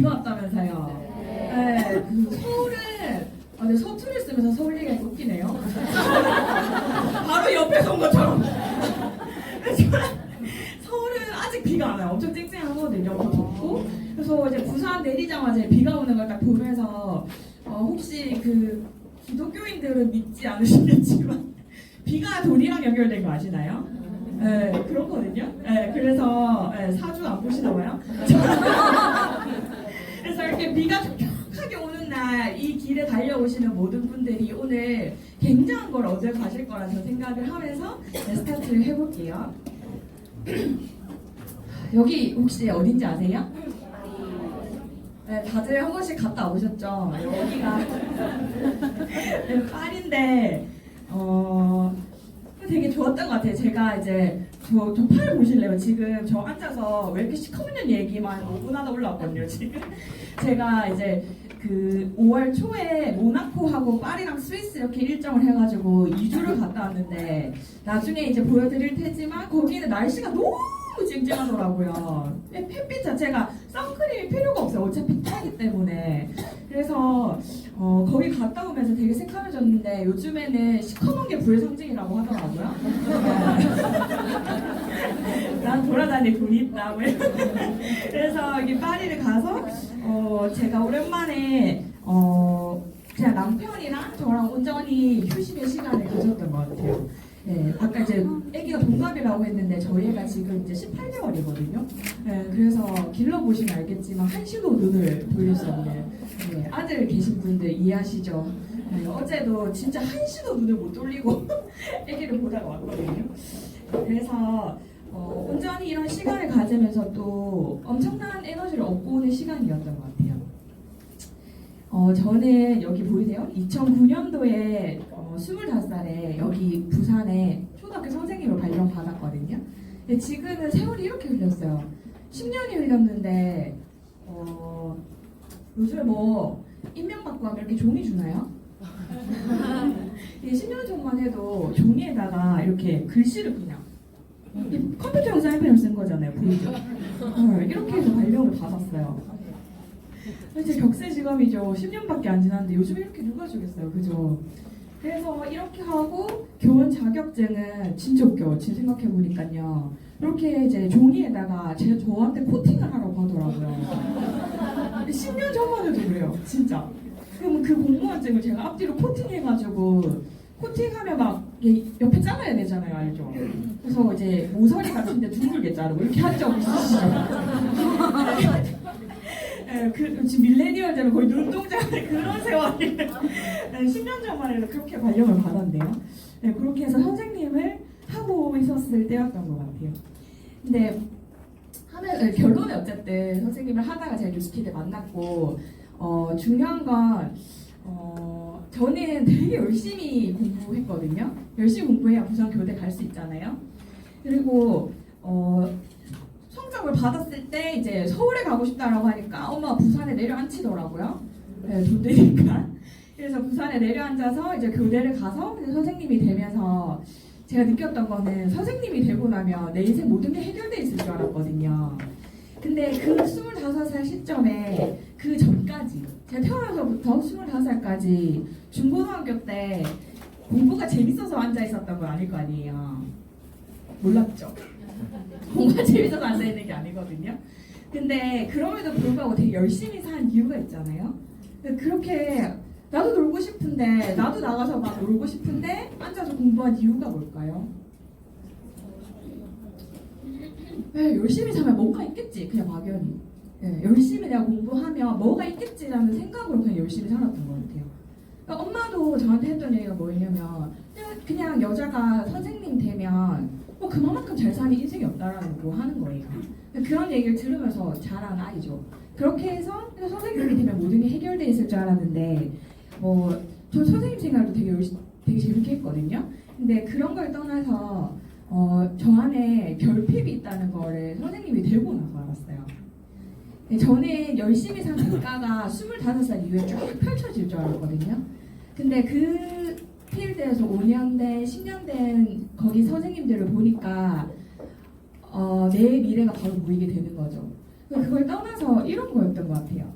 비가 왔다면서요. 네. 서울은 근데 서투를 쓰면서 서울 얘기가 웃기네요. 바로 옆에서 온 것처럼. 서울은 아직 비가 안 와요. 엄청 쨍쨍하거든요. 덥고. 그래서 이제 부산 내리자마자 비가 오는 걸 딱 보면서 혹시 그 기독교인들은 믿지 않으시겠지만 비가 돈이랑 연결된 거 아시나요? 네, 그렇거든요. 네, 그래서 사주 안 보시나 봐요. 그래서 이렇게 비가 촉촉하게 오는 날 이 길에 달려오시는 모든 분들이 오늘 굉장한 걸 얻어 가실 거라 저 생각을 하면서 스타트를 해볼게요. 여기 혹시 어딘지 아세요? 네, 다들 한 번씩 갔다 오셨죠? 여기가 네, 파리인데 되게 좋았던 것 같아요. 제가 이제 저 팔 보실래요? 지금 저 앉아서 왜 이렇게 시커먼 얘기만 5분 하다 올라왔거든요. 지금 제가 이제 그 5월 초에 모나코하고 파리랑 스위스 이렇게 일정을 해가지고 2주를 갔다 왔는데 나중에 이제 보여드릴 테지만 거기는 날씨가 너무 쨍쨍하더라고요. 햇빛 자체가 선크림이 필요가 없어요. 어차피 타기 때문에. 그래서 거기 갔다 오면서 되게 새카매졌는데 요즘에는 시커먼 게 불의 상징이라고 하더라고요. 난 돌아다닐 돈이 있다. 그래서 여기 파리를 가서 제가 오랜만에 그냥 남편이랑 저랑 온전히 휴식의 시간을 가졌던 것 같아요. 네, 아까 이제 아기가 동갑이라고 했는데 저희 애가 지금 이제 18개월이거든요. 네, 그래서 길러보시면 알겠지만 한시도 눈을 돌릴 수 없는 아들 계신 분들 이해하시죠? 네, 어제도 진짜 한시도 눈을 못 돌리고 아기를 보다가 왔거든요. 그래서 온전히 이런 시간을 가지면서 또 엄청난 에너지를 얻고 오는 시간이었던 것 같아요. 저는 여기 보이세요? 2009년도에 25살에 여기 부산에 초등학교 선생님으로 발령받았거든요. 근데 지금은 세월이 이렇게 흘렸어요. 10년이 흘렸는데 요즘에 뭐 임명받고 하면 이렇게 종이 주나요? 10년 전만 해도 종이에다가 이렇게 글씨를 그냥 컴퓨터 영상 해프림 쓴 거잖아요. 보이죠? 이렇게 해서 발령을 받았어요. 제 격세지감이죠. 10년밖에 안 지났는데 요즘 이렇게 누가 주겠어요. 그죠? 그래서 이렇게 하고 교원 자격증은 진짜 웃겨. 지금 생각해보니까요. 이렇게 이제 종이에다가 저한테 코팅을 하라고 하더라고요. 10년 전만 해도 그래요. 진짜. 그럼 그 공무원증을 제가 앞뒤로 코팅해가지고 코팅하면 막 옆에 잘라야 되잖아요. 알죠? 그래서 이제 모서리 같은데 둥글게 자르고 이렇게 한 적 있으시죠? 지금 밀레니얼들은 거의 눈동자에 그런 세월이 10년 전만 해도 그렇게 발령을 받았네요. 그렇게 해서 선생님을 하고 있었을 때였던 것 같아요. 근데 결론은 어쨌든 선생님을 하다가 제가 뉴스키드 만났고 중요한 건 저는 되게 열심히 공부했거든요. 열심히 공부해야 부산 교대 갈 수 있잖아요. 그리고 성적을 받았을 때 이제 서울에 가고 싶다라고 하니까 엄마가 부산에 내려앉히더라고요. 네, 돈 되니까. 그래서 부산에 내려앉아서 이제 교대를 가서 선생님이 되면서 제가 느꼈던 거는 선생님이 되고 나면 내 인생 모든 게 해결돼 있을 줄 알았거든요. 근데 그 25살 시점에 그 전까지 제가 태어나서부터 25살까지 중고등학교 때 공부가 재밌어서 앉아 있었던 건 아닐 거 아니에요. 몰랐죠. 공부가 재밌어서 앉아 있는 게 아니거든요. 근데 그럼에도 불구하고 되게 열심히 산 이유가 있잖아요. 그렇게 나도 놀고 싶은데 나도 나가서 막 놀고 싶은데 앉아서 공부한 이유가 뭘까요? 열심히 살면 뭔가 있겠지. 그냥 막연히. 열심히 내가 공부하면 뭐가 있겠지라는 생각으로 그냥 열심히 살았던 것 같아요. 그러니까 엄마도 저한테 했던 얘기가 뭐냐면 그냥 여자가 선생님 되면 뭐 그만큼 잘 사는 인생이 없다라는 거 하는 거예요. 그런 얘기를 들으면서 자란 아이죠. 그렇게 해서 선생님이 되면 모든 게 해결돼 있을 줄 알았는데 저 선생님 생활도 되게 재밌게 했거든요. 근데 그런 걸 떠나서 저 안에 결핍이 있다는 거를 선생님이 되고 나서 알았어요. 저는 열심히 산 대가가 25살 이후에 쭉 펼쳐질 줄 알았거든요. 근데 그 필드에서 5년 된, 10년 된 거기 선생님들을 보니까 내 미래가 바로 보이게 되는 거죠. 그걸 떠나서 이런 거였던 것 같아요.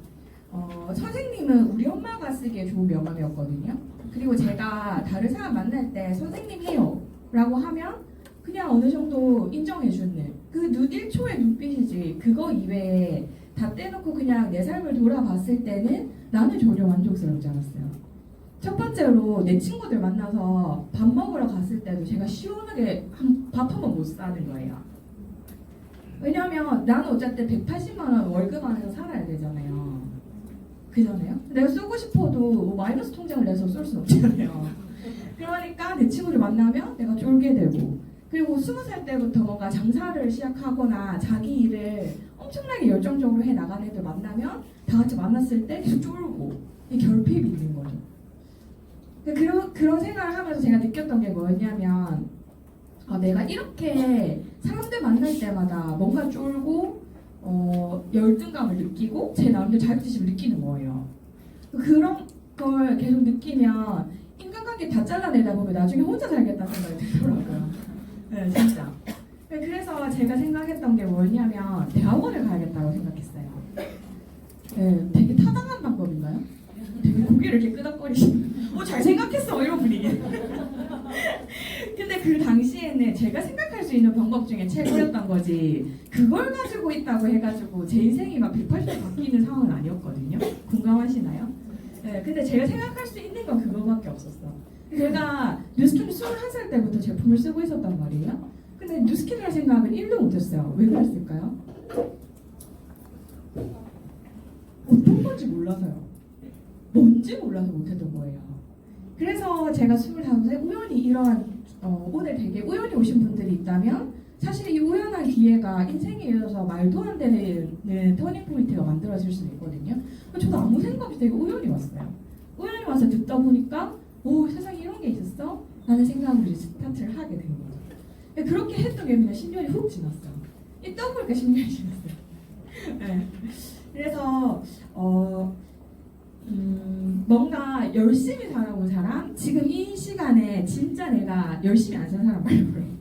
선생님은 우리 엄마가 쓰기에 좋은 명함이었거든요. 그리고 제가 다른 사람 만날 때 선생님 해요 라고 하면 그냥 어느 정도 인정해주는 그 1초의 눈빛이지 그거 이외에 다 떼놓고 그냥 내 삶을 돌아봤을 때는 나는 전혀 만족스럽지 않았어요. 첫 번째로 내 친구들 만나서 밥 먹으러 갔을 때도 제가 시원하게 밥 한 번 못 사는 거예요. 왜냐면 나는 어쨌든 180만 원 월급 안에서 살아야 되잖아요. 그잖아요? 내가 쓰고 싶어도 뭐 마이너스 통장을 내서 쏠 수는 없잖아요. 그러니까 내 친구를 만나면 내가 쫄게 되고 그리고 20살 때부터 뭔가 장사를 시작하거나 자기 일을 엄청나게 열정적으로 해 나가는 애들 만나면 다 같이 만났을 때 계속 쫄고 이 결핍이 있는 거죠. 그런 생각을 하면서 제가 느꼈던 게 뭐였냐면 내가 이렇게 사람들 만날 때마다 뭔가 쫄고 열등감을 느끼고 제 나름대로 자격지심을 느끼는 거예요. 그런 걸 계속 느끼면 인간관계 다 잘라내다 보면 나중에 혼자 살겠다는 생각이 들더라고요. 네, 진짜. 그래서 제가 생각했던 게 뭐냐면 대학원을 가야겠다고 생각했어요. 네, 되게 타당한 방법인가요? 되게 고개를 이렇게 끄덕거리시는 잘 생각했어 이런 분위기. 근데 그 당시에는 제가 생각할 수 있는 방법 중에 최고였던 거지 그걸 가지고 있다고 해가지고 제 인생이 막 180도 바뀌는 상황은 아니었거든요. 공감하시나요? 네, 근데 제가 생각할 수 있는 건 그거밖에 없었어. 제가 뉴스킨 21살 때부터 제품을 쓰고 있었단 말이에요. 근데 뉴스킨 할 생각은 1도 못했어요. 왜 그랬을까요? 어떤 건지 몰라서요. 뭔지 몰라서 못했던 거예요. 그래서 제가 25세 우연히 이런 오늘 되게 우연히 오신 분들이 있다면 사실 이 우연한 기회가 인생에 있어서 말도 안 되는 터닝 포인트가 만들어질 수도 있거든요. 저도 아무 생각 없이 되게 우연히 왔어요. 우연히 와서 듣다 보니까 오 세상에 이런 게 있었어? 라는 생각으로 스타트를 하게 된 거죠. 그렇게 했던 게 그냥 10년이 훅 지났어요. 이 떠보니까 10년이 지났어요. 네. 그래서 뭔가 열심히 살아온 사람, 지금 이 시간에 진짜 내가 열심히 안 산 사람 말고요.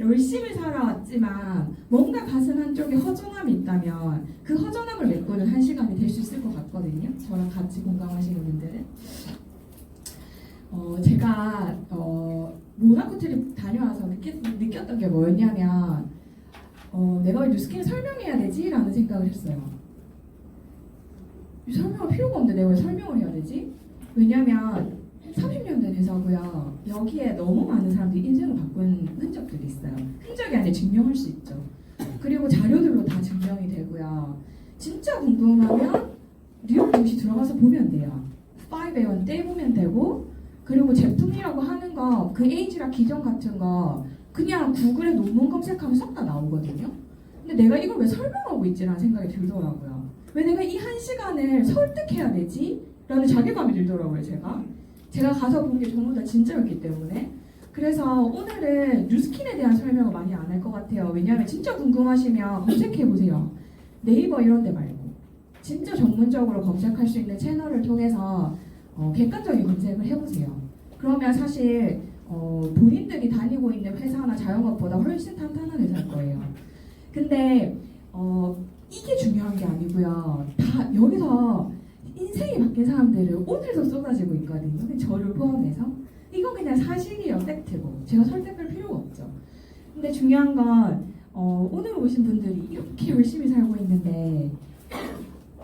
열심히 살아왔지만 뭔가 가슴 한쪽에 허전함이 있다면 그 허전함을 메꾸는 한 시간이 될 수 있을 것 같거든요. 저랑 같이 공감하시는 분들은. 제가 모나코 트립 다녀와서 느꼈던 게 뭐였냐면 내가 왜 뉴스킨을 설명해야 되지? 라는 생각을 했어요. 설명할 필요가 없는데 내가 왜 설명을 해야 되지? 왜냐면 30년 된 회사고요. 여기에 너무 많은 사람들이 인생을 바꾼 흔적들이 있어요. 흔적이 아니라 증명할 수 있죠. 그리고 자료들로 다 증명이 되고요. 진짜 궁금하면 뉴욕 도시 들어가서 보면 돼요. 5A1 떼보면 되고 그리고 제품이라고 하는 거 그 에이지라 기전 같은 거 그냥 구글에 논문 검색하면 싹 다 나오거든요. 근데 내가 이걸 왜 설명하고 있지라는 생각이 들더라고요. 왜 내가 이 한 시간을 설득해야 되지? 라는 자괴감이 들더라고요. 제가 가서 본 게 전부 다 진짜였기 때문에. 그래서 오늘은 뉴스킨에 대한 설명을 많이 안 할 것 같아요. 왜냐하면 진짜 궁금하시면 검색해보세요. 네이버 이런 데 말고 진짜 전문적으로 검색할 수 있는 채널을 통해서 객관적인 검색을 해보세요. 그러면 사실 본인들이 다니고 있는 회사나 자영업보다 훨씬 탄탄한 회사일 거예요. 근데 이게 중요한 게 아니고요. 다 여기서 인생이 바뀐 사람들은 오늘도 쏟아지고 있거든요. 저를 포함해서. 이건 그냥 사실이에요. 팩트고. 제가 설득할 필요가 없죠. 근데 중요한 건 오늘 오신 분들이 이렇게 열심히 살고 있는데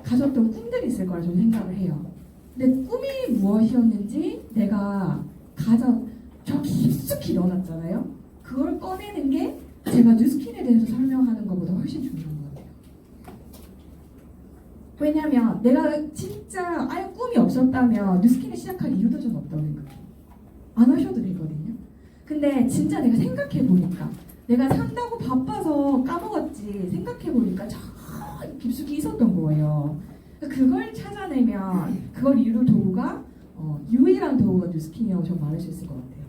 가졌던 꿈들이 있을 거라 저는 생각을 해요. 근데 꿈이 무엇이었는지 내가 저 깊숙이 넣어놨잖아요. 그걸 꺼내는 게 제가 뉴스킨에 대해서 설명하는 것보다 훨씬 중요한 것 같아요. 왜냐면 내가 진짜 아예 꿈이 없었다면 뉴스킨을 시작할 이유도 좀 없다고 생각해요. 안 하셔도 되거든요. 근데 진짜 내가 생각해보니까 내가 산다고 바빠서 까먹었지 생각해보니까 저 깊숙이 있었던 거예요. 그걸 찾아내면 그걸 이룰 도구가 유일한 도구가 뉴스킨이라고 저 말할 수 있을 것 같아요.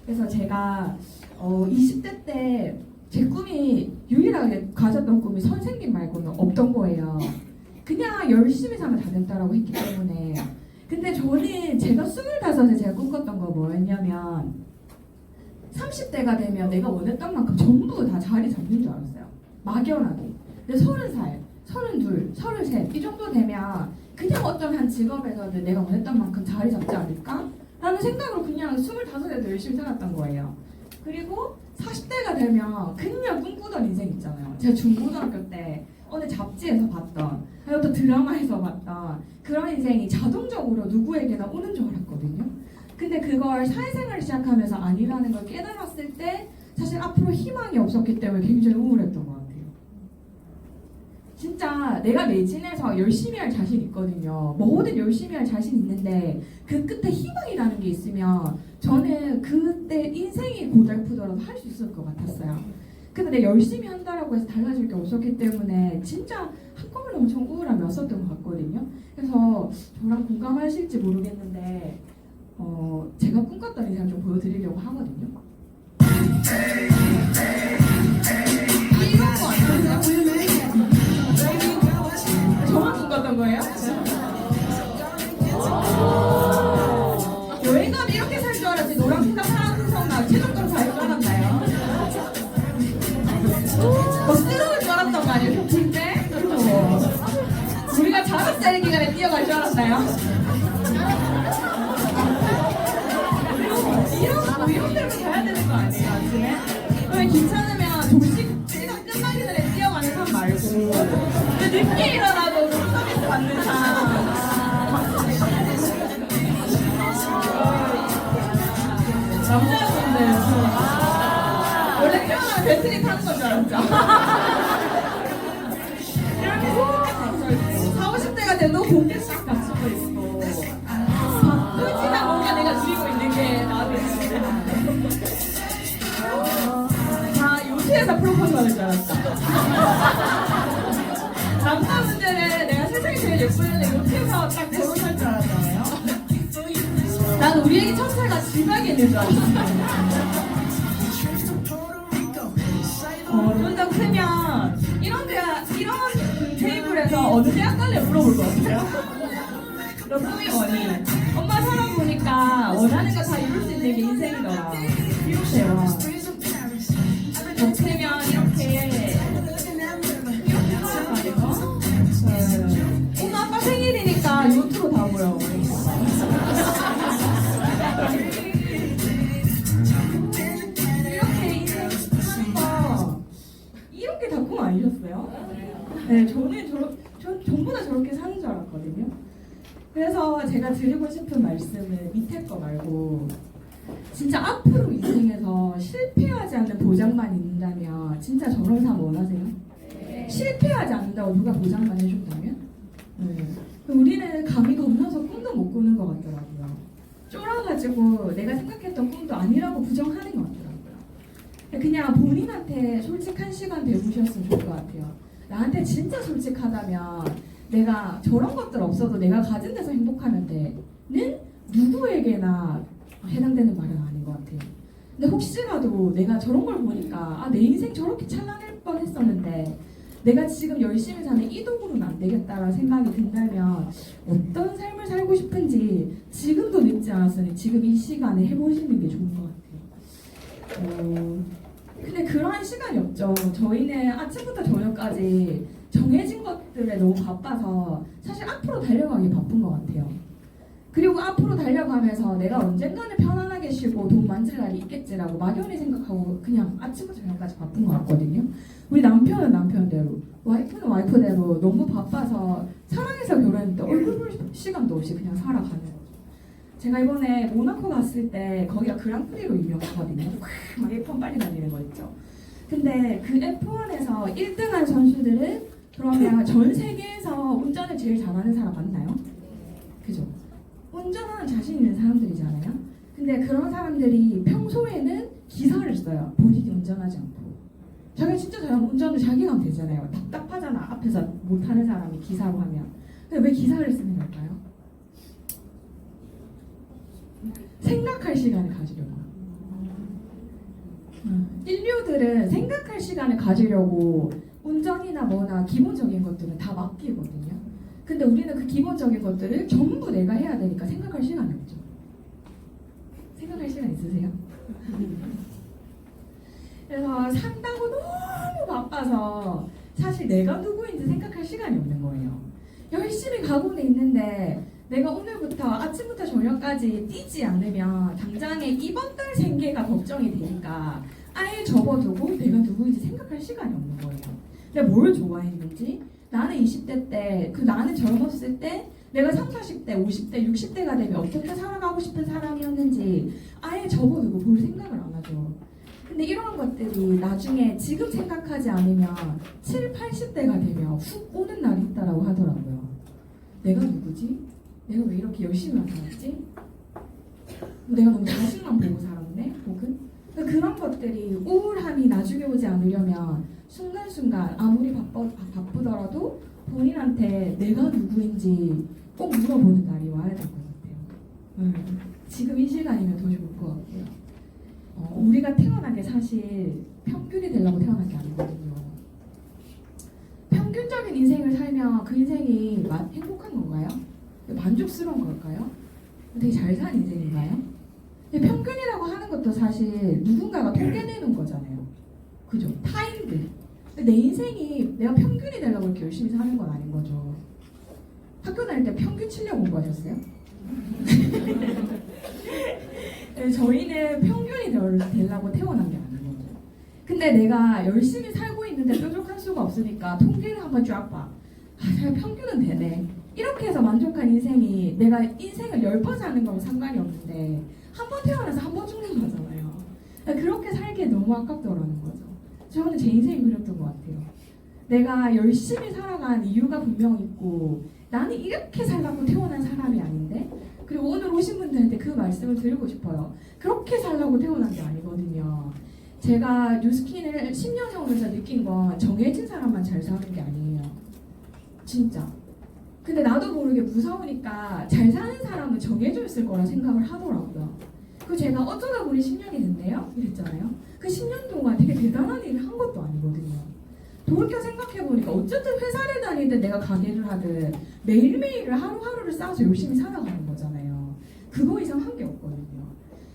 그래서 제가 20대 때 제 꿈이 유일하게 가졌던 꿈이 선생님 말고는 없던 거예요. 그냥 열심히 살면 다 된다라고 했기 때문에. 근데 저는 제가 25에 제가 꿈꿨던 거 뭐였냐면 30대가 되면 내가 원했던 만큼 전부 다 자리 잡는 줄 알았어요. 막연하게. 근데 30살 32, 33 이 정도 되면 그냥 어떤 한 직업에서는 내가 원했던 만큼 자리 잡지 않을까? 라는 생각으로 그냥 25에도 열심히 살았던 거예요. 그리고 40대가 되면 그냥 꿈꾸던 인생 있잖아요. 제가 중고등학교 때 어느 잡지에서 봤던 아니면 또 드라마에서 봤던 그런 인생이 자동적으로 누구에게나 오는 줄 알았거든요. 근데 그걸 사회생활을 시작하면서 아니라는 걸 깨달았을 때 사실 앞으로 희망이 없었기 때문에 굉장히 우울했던 것 같아요. 진짜 내가 매진해서 열심히 할 자신 있거든요. 뭐든 열심히 할 자신 있는데 그 끝에 희망이라는 게 있으면 저는 그때 인생이 고달프더라도 할 수 있을 것 같았어요. 근데 내가 열심히 한다라고 해서 달라질 게 없었기 때문에 진짜 한꺼번에 엄청 우울함이 왔었던 것 같거든요. 그래서 저랑 공감하실지 모르겠는데 제가 꿈꿨던 인생을 좀 보여드리려고 하거든요. 이런 거 아니에요? 저만 꿈꿨던 거예요? 여행 가면 이렇게 살 줄 알았지 노랑 피자 사랑성나 최종적으로 살 줄 알았나요? 쓰러울 줄 알았던 거 아니에요? 쇼핑때? 우리가 자급자의 기간에 뛰어갈 줄 알았나요? 이런 대로 가야 되는 거 아니에요? 아침에? 그러면 귀찮으면 조식 시간 끝나기 전에 뛰어가는 삶 말고 늦게 일어나도 서비스 받는 삶. 남자분들 원래 태어나면 배터리 타는 건 줄 알았죠? 이렇게 생각했어. 40, 50대가 돼도 공개 싹 갖추고 있고 바쁘지만 뭔가 내가 누리고 있는 게 나도 있는데 다 요트에서 프로포즈 받을 줄 알았다. 남자분들은 내가 세상에 제일 예쁘는데 요트에서 딱 결혼할 줄 알았잖아요. 난 우리 애기 첫째가 집안에 있는 줄 알았어. 좀 더 크면 이런 테이블에서 어느 대학 갈래 물어볼 것 같아요. 너 꿈이 뭐니? 엄마 살아보니까 원하는 거 다 이룰 수 있는 게 인생이더라. 이렇게요. 더 크면 이렇게 살아가지고 오늘 아빠 생일이니까 요트로 다 모여. 이렇게 인생 하는 거 이렇게 다 꿈 아니셨어요? 네, 전 전부 다 저렇게 사는 줄 알았거든요. 그래서 제가 드리고 싶은 말씀은 밑에 거 말고 진짜 앞으로 인생에서 실패하지 않는 보장만 있다면 진짜 저런 삶 원하세요? 네. 실패하지 않는다고 누가 보장만 해준다면? 네. 우리는 감이 겁나서 꿈도 못 꾸는 것 같더라고요. 쫄아가지고 내가 생각했던 꿈도 아니라고 부정하는 것 같더라고요. 그냥 본인한테 솔직한 시간 내보셨으면 좋을 것 같아요. 나한테 진짜 솔직하다면 내가 저런 것들 없어도 내가 가진 데서 행복하는데는 누구에게나 해당되는 말은 아닌 것 같아요. 근데 혹시라도 내가 저런 걸 보니까 내 인생 저렇게 찬란할 뻔했었는데 내가 지금 열심히 사는 이 도구로는 안 되겠다라는 생각이 든다면 어떤 삶을 살고 싶은지 지금도 늦지 않았으니 지금 이 시간에 해보시는 게 좋은 것 같아요. 근데 그러한 시간이 없죠. 저희는 아침부터 저녁까지 정해진 것들에 너무 바빠서 사실 앞으로 달려가기 바쁜 것 같아요. 그리고 앞으로 달려가면서 내가 언젠가는 편안하게 쉬고 돈 만질 날이 있겠지라고 막연히 생각하고 그냥 아침부터 저녁까지 바쁜 것 같거든요. 우리 남편은 남편대로, 와이프는 와이프대로 너무 바빠서 사랑해서 결혼했는데 얼굴 볼 시간도 없이 그냥 살아가는 거죠. 제가 이번에 모나코 갔을 때 거기가 그랑프리로 유명하거든요. 막 F1 빨리 달리는 거 있죠. 근데 그 F1에서 1등한 선수들은 그러면 전 세계에서 운전을 제일 잘하는 사람 맞나요? 그죠? 운전하는 자신 있는 사람들이잖아요. 근데 그런 사람들이 평소에는 기사를 써요. 본인이 운전하지 않고. 자기가 진짜 잘하면 운전을 자기가 하면 되잖아요. 답답하잖아. 앞에서 못하는 사람이 기사로 하면. 근데 왜 기사를 쓰는 걸까요? 생각할 시간을 가지려고. 인류들은 생각할 시간을 가지려고 운전이나 뭐나 기본적인 것들은 다 맡기거든요. 근데 우리는 그 기본적인 것들을 전부 내가 해야 되니까 생각할 시간이 없죠. 생각할 시간 있으세요? 그래서 산다고 너무 바빠서 사실 내가 누구인지 생각할 시간이 없는 거예요. 열심히 가고는 있는데 내가 오늘부터 아침부터 저녁까지 뛰지 않으면 당장에 이번 달 생계가 걱정이 되니까 아예 접어두고 내가 누구인지 생각할 시간이 없는 거예요. 내가 뭘 좋아했는지, 나는 20대 때, 나는 젊었을 때 내가 30, 40대, 50대, 60대가 되면 어떻게 살아가고 싶은 사람이었는지 아예 접어두고 볼 생각을 안 하죠. 근데 이런 것들이 나중에 지금 생각하지 않으면 7, 80대가 되면 훅 오는 날이 있다라고 하더라고요. 내가 누구지? 내가 왜 이렇게 열심히만 살았지? 내가 너무 자식만 보고 살았네? 혹은? 그런 것들이 우울함이 나중에 오지 않으려면 순간순간 아무리 바쁘더라도 본인한테 내가 누구인지 꼭 물어보는 날이 와야 될 것 같아요. 지금 이 시간이면 더 좋을 것 같고요. 우리가 태어난 게 사실 평균이 되려고 태어난 게 아니거든요. 평균적인 인생을 살면 그 인생이 행복한 건가요? 만족스러운 걸까요? 되게 잘 산 인생인가요? 근데 평균이라고 하는 것도 사실 누군가가 통계내는 거잖아요. 그죠? 타인들. 근데 내 인생이 내가 평균이 되려고 이렇게 열심히 사는 건 아닌 거죠. 학교 다닐 때 평균 치려고 공부하셨어요? 저희는 평균이 되려고 태어난 게 아닌 거죠. 근데 내가 열심히 살고 있는데 뾰족한 수가 없으니까 통계를 한번 쫙 봐. 아, 평균은 되네. 이렇게 해서 만족한 인생이 내가 인생을 10번 사는 건 상관이 없는데 한 번 태어나서 한 번 죽는 거잖아요. 그렇게 살기에 너무 아깝더라는 거죠. 저는 제 인생이 그랬던 것 같아요. 내가 열심히 살아간 이유가 분명 있고 나는 이렇게 살라고 태어난 사람이 아닌데, 그리고 오늘 오신 분들한테 그 말씀을 드리고 싶어요. 그렇게 살라고 태어난 게 아니거든요. 제가 뉴스킨을 10년 해오면서 느낀 건 정해진 사람만 잘 사는 게 아니에요. 진짜. 근데 나도 모르게 무서우니까 잘 사는 사람은 정해져 있을 거라 생각을 하더라고요. 그 제가 어쩌다 보니 10년이 됐네요? 이랬잖아요. 그 10년 동안 되게 대단한 일을 한 것도 아니거든요. 돌이켜 생각해보니까 어쨌든 회사를 다니든 내가 가게를 하든 매일매일을 하루하루를 쌓아서 열심히 살아가는 거잖아요. 그거 이상 한 게 없거든요.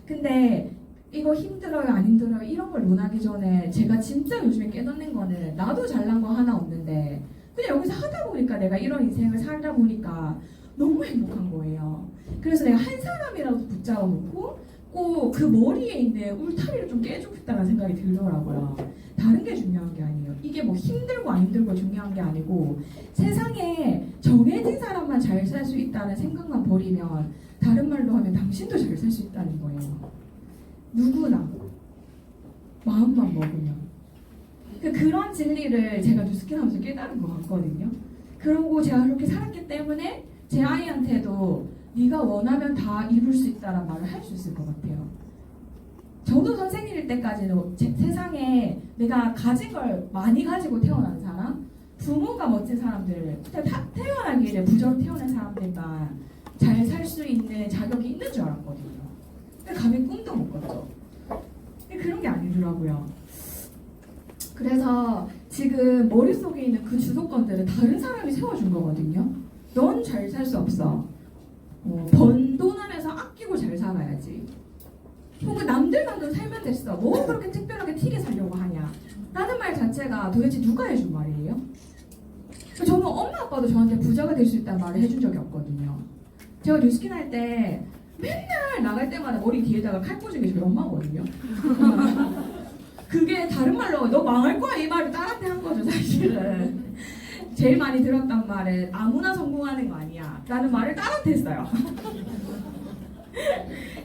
근데 이거 힘들어요 안 힘들어요 이런 걸 논하기 전에 제가 진짜 요즘에 깨닫는 거는 나도 잘난 거 하나 없는데 그냥 여기서 하다 보니까 내가 이런 인생을 살다 보니까 너무 행복한 거예요. 그래서 내가 한 사람이라도 붙잡아 놓고 꼭 그 머리에 있는 울타리를 좀 깨주고 싶다는 생각이 들더라고요. 다른 게 중요한 게 아니에요. 이게 뭐 힘들고 안 힘들고 중요한 게 아니고 세상에 정해진 사람만 잘 살 수 있다는 생각만 버리면, 다른 말로 하면 당신도 잘 살 수 있다는 거예요. 누구나 마음만 먹으면. 그런 진리를 제가 뉴스킨 하면서 깨달은 것 같거든요. 그리고 제가 그렇게 살았기 때문에 제 아이한테도 네가 원하면 다 이룰 수 있다는 말을 할 수 있을 것 같아요. 저도 선생님일 때까지도 세상에 내가 가진 걸 많이 가지고 태어난 사람, 부모가 멋진 사람들, 태어나기에 부자로 태어난 사람들만 잘 살 수 있는 자격이 있는 줄 알았거든요. 근데 감히 꿈도 못 꿨죠. 그런 게 아니더라고요. 그래서 지금 머릿속에 있는 그 주도권들은 다른 사람이 세워준 거거든요. 넌 잘 살 수 없어. 번 돈 안에서 아끼고 잘 살아야지. 혹은 남들만 돈 살면 됐어. 뭐 그렇게 특별하게 튀게 살려고 하냐. 라는 말 자체가 도대체 누가 해준 말이에요? 저는 엄마 아빠도 저한테 부자가 될 수 있다는 말을 해준 적이 없거든요. 제가 뉴스킨 할 때 맨날 나갈 때마다 머리 뒤에다가 칼 꽂은 게 저희 엄마거든요. 그게 다른 말로 너 망할 거야 이 말을 딸한테 한 거죠 사실은. 제일 많이 들었단 말은 아무나 성공하는 거 아니야 라는 말을 딸한테 했어요.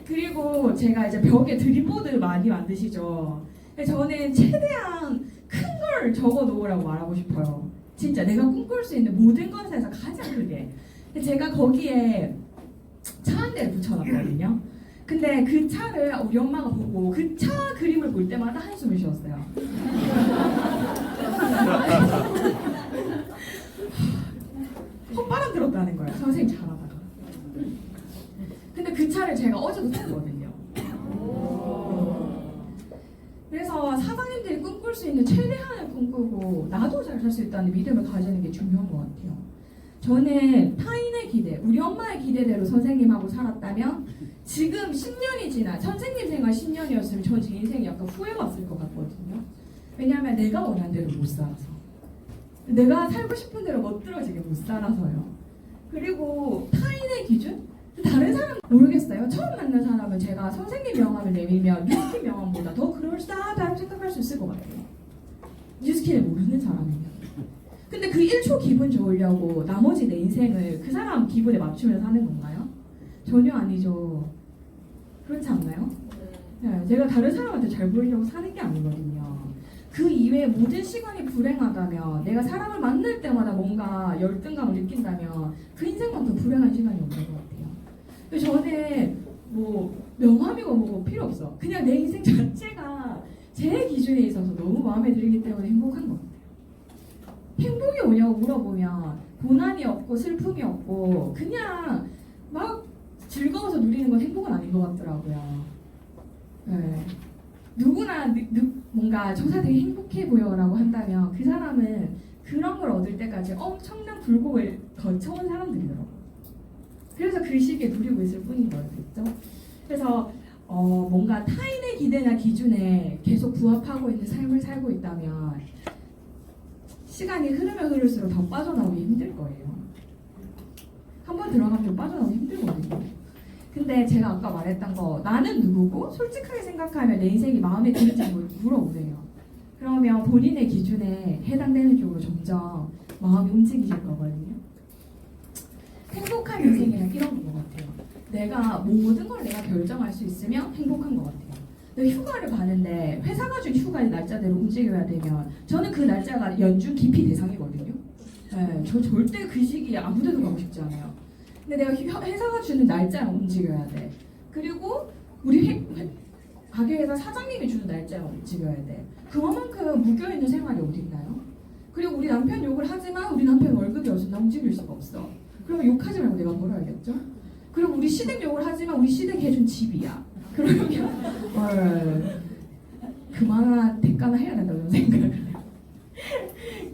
그리고 제가 이제 벽에 드림보드 많이 만드시죠. 저는 최대한 큰 걸 적어 놓으라고 말하고 싶어요. 진짜 내가 꿈꿀 수 있는 모든 것에서 가장 크게. 제가 거기에 차 한 대를 붙여놨거든요. 근데 그 차를 우리 엄마가 보고 그 차 그림을 볼 때마다 한숨을 쉬었어요. 헛바람 들었다는 거예요. 선생님 잘하다가. 근데 그 차를 제가 어제도 탔거든요. 그래서 사장님들이 꿈꿀 수 있는 최대한을 꿈꾸고 나도 잘 살 수 있다는 믿음을 가지는 게 중요한 것 같아요. 저는 타인의 기대, 우리 엄마의 기대대로 선생님하고 살았다면 지금 10년이 지나 선생님 생활 10년이었으면 저 제 인생이 약간 후회가 왔을 것 같거든요. 왜냐하면 내가 원한 대로 못 살아서. 내가 살고 싶은 대로 멋들어지게 못 살아서요. 그리고 타인의 기준? 다른 사람 모르겠어요. 처음 만난 사람은 제가 선생님 명함을 내밀면 뉴스킨 명함보다 더 그럴싸하다고 생각할 수 있을 것 같아요. 뉴스킨을 모르는 사람이면. 근데 그 1초 기분 좋으려고 나머지 내 인생을 그 사람 기분에 맞추면서 사는 건가요? 전혀 아니죠. 그렇지 않나요? 네, 제가 다른 사람한테 잘 보이려고 사는 게 아니거든요. 그 이외에 모든 시간이 불행하다면, 내가 사람을 만날 때마다 뭔가 열등감을 느낀다면 그 인생만큼 불행한 시간이 없는 것 같아요. 그래서 저는 뭐 명함이고 뭐고 필요 없어. 그냥 내 인생 자체가 제 기준에 있어서 너무 마음에 들기 때문에 행복한 것 같아요. 행복이 오냐고 물어보면 고난이 없고 슬픔이 없고 그냥 막 즐거워서 누리는 건 행복은 아닌 것 같더라고요. 네. 누구나 뭔가 저 사람 되게 행복해 보여라고 한다면 그 사람은 그런 걸 얻을 때까지 엄청난 굴곡을 거쳐온 사람들이더라고요. 그래서 그 시기에 누리고 있을 뿐인 거였죠. 그래서 뭔가 타인의 기대나 기준에 계속 부합하고 있는 삶을 살고 있다면 시간이 흐르면 흐를수록 더 빠져나오기 힘들 거예요. 한번 들어가면 좀 빠져나오기 힘들거든요. 근데 제가 아까 말했던 거, 나는 누구고 솔직하게 생각하면 내 인생이 마음에 드는지 물어보세요. 그러면 본인의 기준에 해당되는 쪽으로 점점 마음이 움직이실 거거든요. 행복한 인생이란 이런 것 같아요. 내가 모든 걸 내가 결정할 수 있으면 행복한 것 같아요. 내가 휴가를 가는데 회사가 준 휴가의 날짜대로 움직여야 되면 저는 그 날짜가 연중 기피 대상이거든요. 네, 저 절대 그 시기에 아무 데도 가고 싶지 않아요. 근데 내가 회사가 주는 날짜에 움직여야 돼. 그리고 우리 가게에서 사장님이 주는 날짜에 움직여야 돼. 그만큼 묶여있는 생활이 어딨나요? 그리고 우리 남편 욕을 하지만 우리 남편 월급이 없어. 나 움직일 수가 없어. 그러면 욕하지 말고 내가 벌어야겠죠? 그럼 우리 시댁 욕을 하지만 우리 시댁 해준 집이야. 그러면 그만한 대가나 해야 된다고 생각을 해요.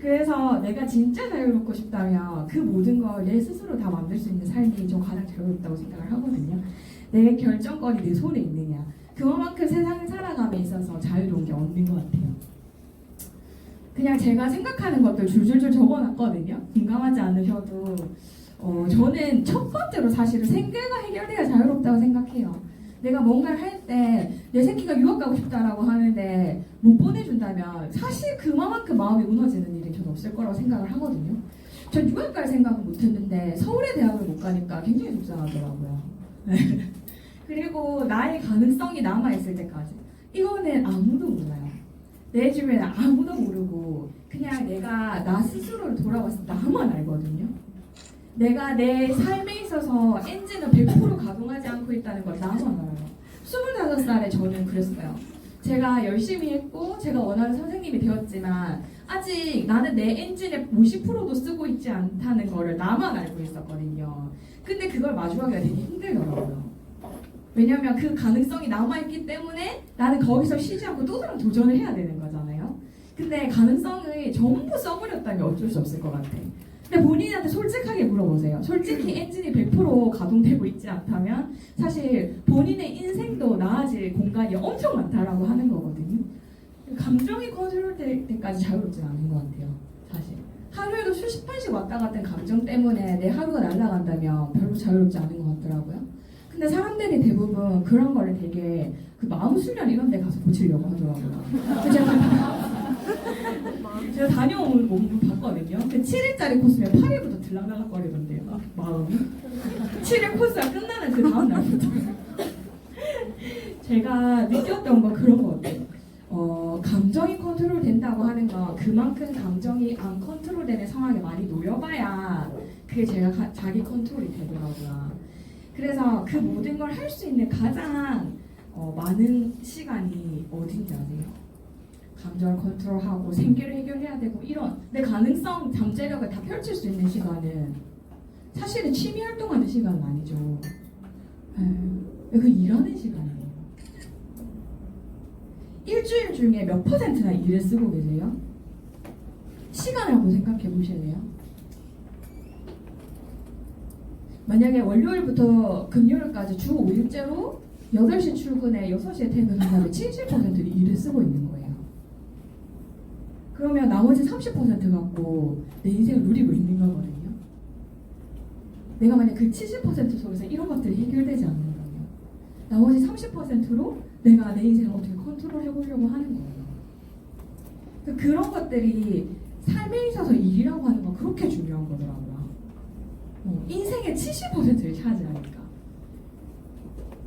그래서 내가 진짜 자유롭고 싶다면 그 모든 걸 내 스스로 다 만들 수 있는 삶이 좀 가장 자유롭다고 생각을 하거든요. 내 결정권이 내 손에 있느냐. 그만큼 세상을 살아감에 있어서 자유로운 게 없는 것 같아요. 그냥 제가 생각하는 것들 줄줄줄 적어놨거든요. 공감하지 않으셔도 저는 첫 번째로 사실은 생계가 해결돼야 자유롭다고 생각해요. 내가 뭔가를 할 때 내 새끼가 유학 가고 싶다라고 하는데 못 보내준다면 사실 그만큼 마음이 무너지는 일이 저는 없을 거라고 생각을 하거든요. 전 유학 갈 생각은 못했는데 서울의 대학을 못 가니까 굉장히 속상하더라고요. 그리고 나의 가능성이 남아있을 때까지 이거는 아무도 몰라요. 내 주변에 아무도 모르고 그냥 내가 나 스스로를 돌아봤을 때 나만 알거든요. 내가 내 삶에 있어서 엔진을 100% 가동하지 않고 있다는 걸 나만 알아요. 25살에 저는 그랬어요. 제가 열심히 했고 제가 원하는 선생님이 되었지만 아직 나는 내 엔진의 50%도 쓰고 있지 않다는 거를 나만 알고 있었거든요. 근데 그걸 마주하기가 되게 힘들더라고요. 왜냐면 그 가능성이 남아있기 때문에 나는 거기서 쉬지 않고 또 다른 도전을 해야 되는 거잖아요. 근데 가능성을 전부 써버렸다면 어쩔 수 없을 것 같아. 근데 본인한테 솔직하게 물어보세요. 솔직히 엔진이 100% 가동되고 있지 않다면 사실 본인의 인생도 나아질 공간이 엄청 많다라고 하는 거거든요. 감정이 컨트롤될 때까지 자유롭지 않은 것 같아요. 사실 하루에도 수십 번씩 왔다 갔던 감정 때문에 내 하루가 날아간다면 별로 자유롭지 않은 것 같더라고요. 근데 사람들이 대부분 그런 거를 되게 그 마음 수련 이런 데 가서 고치려고 하더라고요. 제가 다녀온 몸을 봤거든요. 그 7일짜리 코스면 8일부터 들락날락거리던데요. 마음이. 7일 코스가 끝나는 그 다음 날부터. 제가 느꼈던 건 그런 것 같아요. 감정이 컨트롤 된다고 하는 건 그만큼 감정이 안 컨트롤되는 상황에 많이 놓여봐야 그게 제가 자기 컨트롤이 되더라고요. 그래서 그 모든 걸 할 수 있는 가장 많은 시간이 어딘지 아세요? 감정을 컨트롤하고 생계를 해결해야 되고 이런 내 가능성, 잠재력을 다 펼칠 수 있는 시간은 사실은 취미 활동하는 시간은 아니죠. 그 일하는 시간이에요. 일주일 중에 몇 %나 일을 쓰고 계세요? 시간을 한번 생각해 보실래요? 만약에 월요일부터 금요일까지 주 5일째로 8시 출근에 6시에 퇴근한다면 70%를 일을 쓰고 있는 거예요. 그러면 나머지 30% 갖고 내 인생을 누리고 있는 거거든요. 내가 만약 그 70% 속에서 이런 것들이 해결되지 않는다면 나머지 30%로 내가 내 인생을 어떻게 컨트롤 해보려고 하는 거예요. 그런 것들이 삶에 있어서 일이라고 하는 건 그렇게 중요한 거더라고요. 인생의 70%를 차지하니까.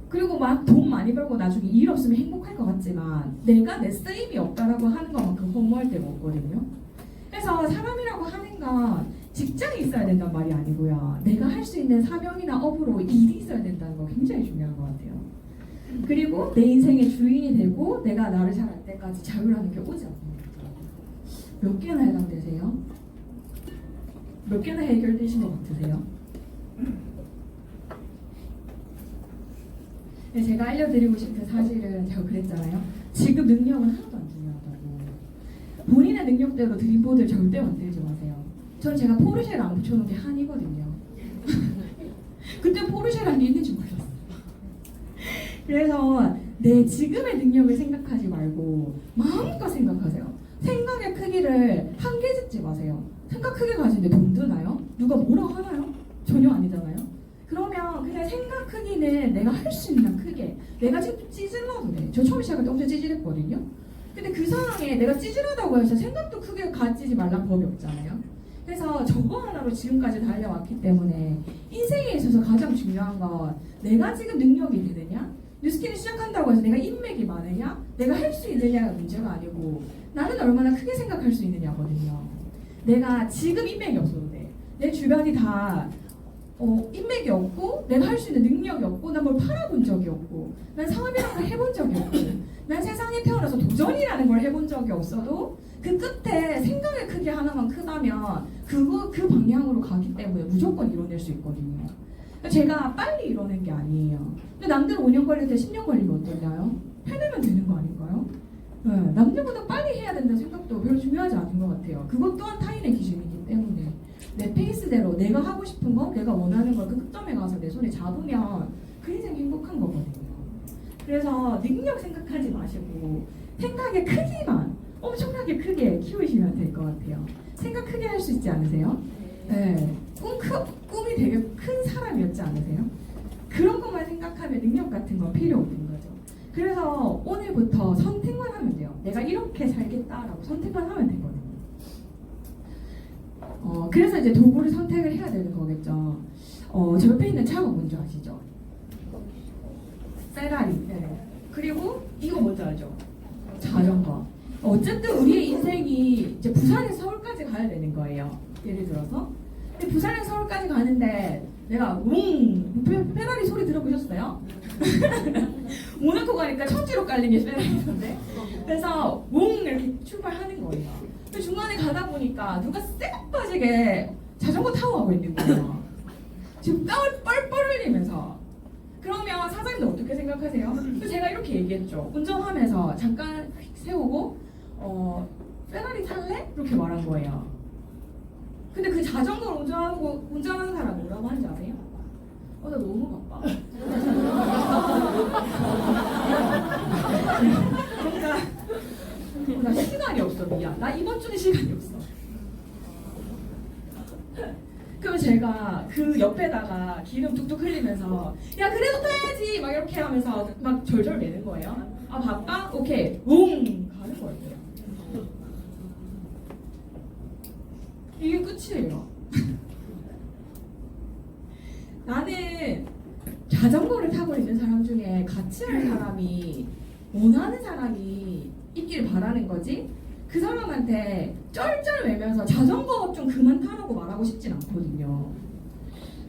그리고 막 돈 많이 벌고 나중에 일 없으면 행복할 것 같지만 내가 내 쓰임이 없다라고 하는 것만큼 허무할 데가 없거든요. 그래서 사람이라고 하는 건 직장이 있어야 된다는 말이 아니고요. 내가 할 수 있는 사명이나 업으로 일이 있어야 된다는 거 굉장히 중요한 것 같아요. 그리고 내 인생의 주인이 되고 내가 나를 잘 알 때까지 자유라는 게 오지 않습니다. 몇 개나 해당되세요? 몇 개나 해결되신 것 같으세요? 네, 제가 알려드리고 싶은 사실은 제가 그랬잖아요. 지금 능력은 하나도 안 중요하다고. 본인의 능력대로 드림보드를 절대 만들지 마세요. 전 제가 포르쉐를 안 붙여놓은 게 한이거든요. 그때 포르쉐라는 게 있는지 몰랐어요. 그래서 내 지금의 능력을 생각하지 말고 마음껏 생각하세요. 생각의 크기를 한계 짓지 마세요. 생각 크게 가지는데 돈 드나요? 누가 뭐라고 하나요? 전혀 아니잖아요. 그러면 그냥 생각 크기는 내가 할 수 있는 크게 내가 지금 찌질러도 돼. 저 처음 시작할 때 엄청 찌질했거든요. 근데 그 상황에 내가 찌질하다고 해서 생각도 크게 가지지 말란 법이 없잖아요. 그래서 저거 하나로 지금까지 달려왔기 때문에 인생에 있어서 가장 중요한 건 내가 지금 능력이 되느냐, 뉴스킬을 시작한다고 해서 내가 인맥이 많으냐, 내가 할 수 있느냐가 문제가 아니고 나는 얼마나 크게 생각할 수 있느냐거든요. 내가 지금 인맥이 없어도 돼. 내 주변이 다 인맥이 없고 내가 할 수 있는 능력이 없고 난 뭘 팔아본 적이 없고 난 사업이라는 걸 해본 적이 없고 난 세상에 태어나서 도전이라는 걸 해본 적이 없어도 그 끝에 생각의 크기 하나만 크다면 그 방향으로 가기 때문에 무조건 이뤄낼 수 있거든요. 제가 빨리 이뤄낸 게 아니에요. 근데 남들은 5년 걸릴 때 10년 걸리면 어떠냐요? 해내면 되는 거 아닌가요? 네, 남들보다 빨리 해야 된다는 생각도 별로 중요하지 않은 것 같아요. 그것 또한 타인의 기준이기 때문에 내 페이스대로 내가 하고 싶은 거, 내가 원하는 걸 그 끝점에 가서 내 손에 잡으면 그 인생 행복한 거거든요. 그래서 능력 생각하지 마시고 생각의 크기만 엄청나게 크게 키우시면 될 것 같아요. 생각 크게 할 수 있지 않으세요? 네. 꿈이 되게 큰 사람이었지 않으세요? 그런 것만 생각하면 능력 같은 건 필요 없는 거죠. 그래서 오늘부터 선택만 하면 돼요. 내가 이렇게 살겠다라고 선택만 하면 되거든요. 그래서 이제 도구를 선택을 해야 되는 거겠죠. 제 옆에 있는 차가 뭔지 아시죠? 페라리. 네. 그리고 이거 뭔지 알죠? 자전거. 어쨌든 우리의 인생이 이제 부산에서 서울까지 가야 되는 거예요. 예를 들어서. 근데 부산에서 서울까지 가는데 내가 페라리 소리 들어보셨어요? 모나코 가니까 천지로 깔린 게 페라리인데. 그래서 이렇게 출발하는 거예요. 근데 중간에 가다 보니까 누가 쎄 빠지게 자전거 타고 가고 있는 거예요. 지금 땀을 뻘뻘 흘리면서. 그러면 사장님도 어떻게 생각하세요? 그래서 제가 이렇게 얘기했죠. 운전하면서 잠깐 세우고 페라리 탈래? 이렇게 말한 거예요. 근데 그 자전거를 운전하는 사람 뭐라고 하는지 아세요? 나 너무 바빠. 그러니까 나 시간이 없어. 미안. 나 이번 주는 시간이 없어. 그럼 제가 그 옆에다가 기름 뚝뚝 흘리면서 야 그래도 타야지 막 이렇게 하면서 막 절절 매는 거예요. 아 바빠? 오케이 가는 거예요. 이게 끝이에요. 나는 자전거를 타고 있는 사람 중에 같이 할 사람이 원하는 사람이 있길 바라는 거지 그 사람한테 쩔쩔 매면서 자전거 좀 그만 타라고 말하고 싶진 않거든요.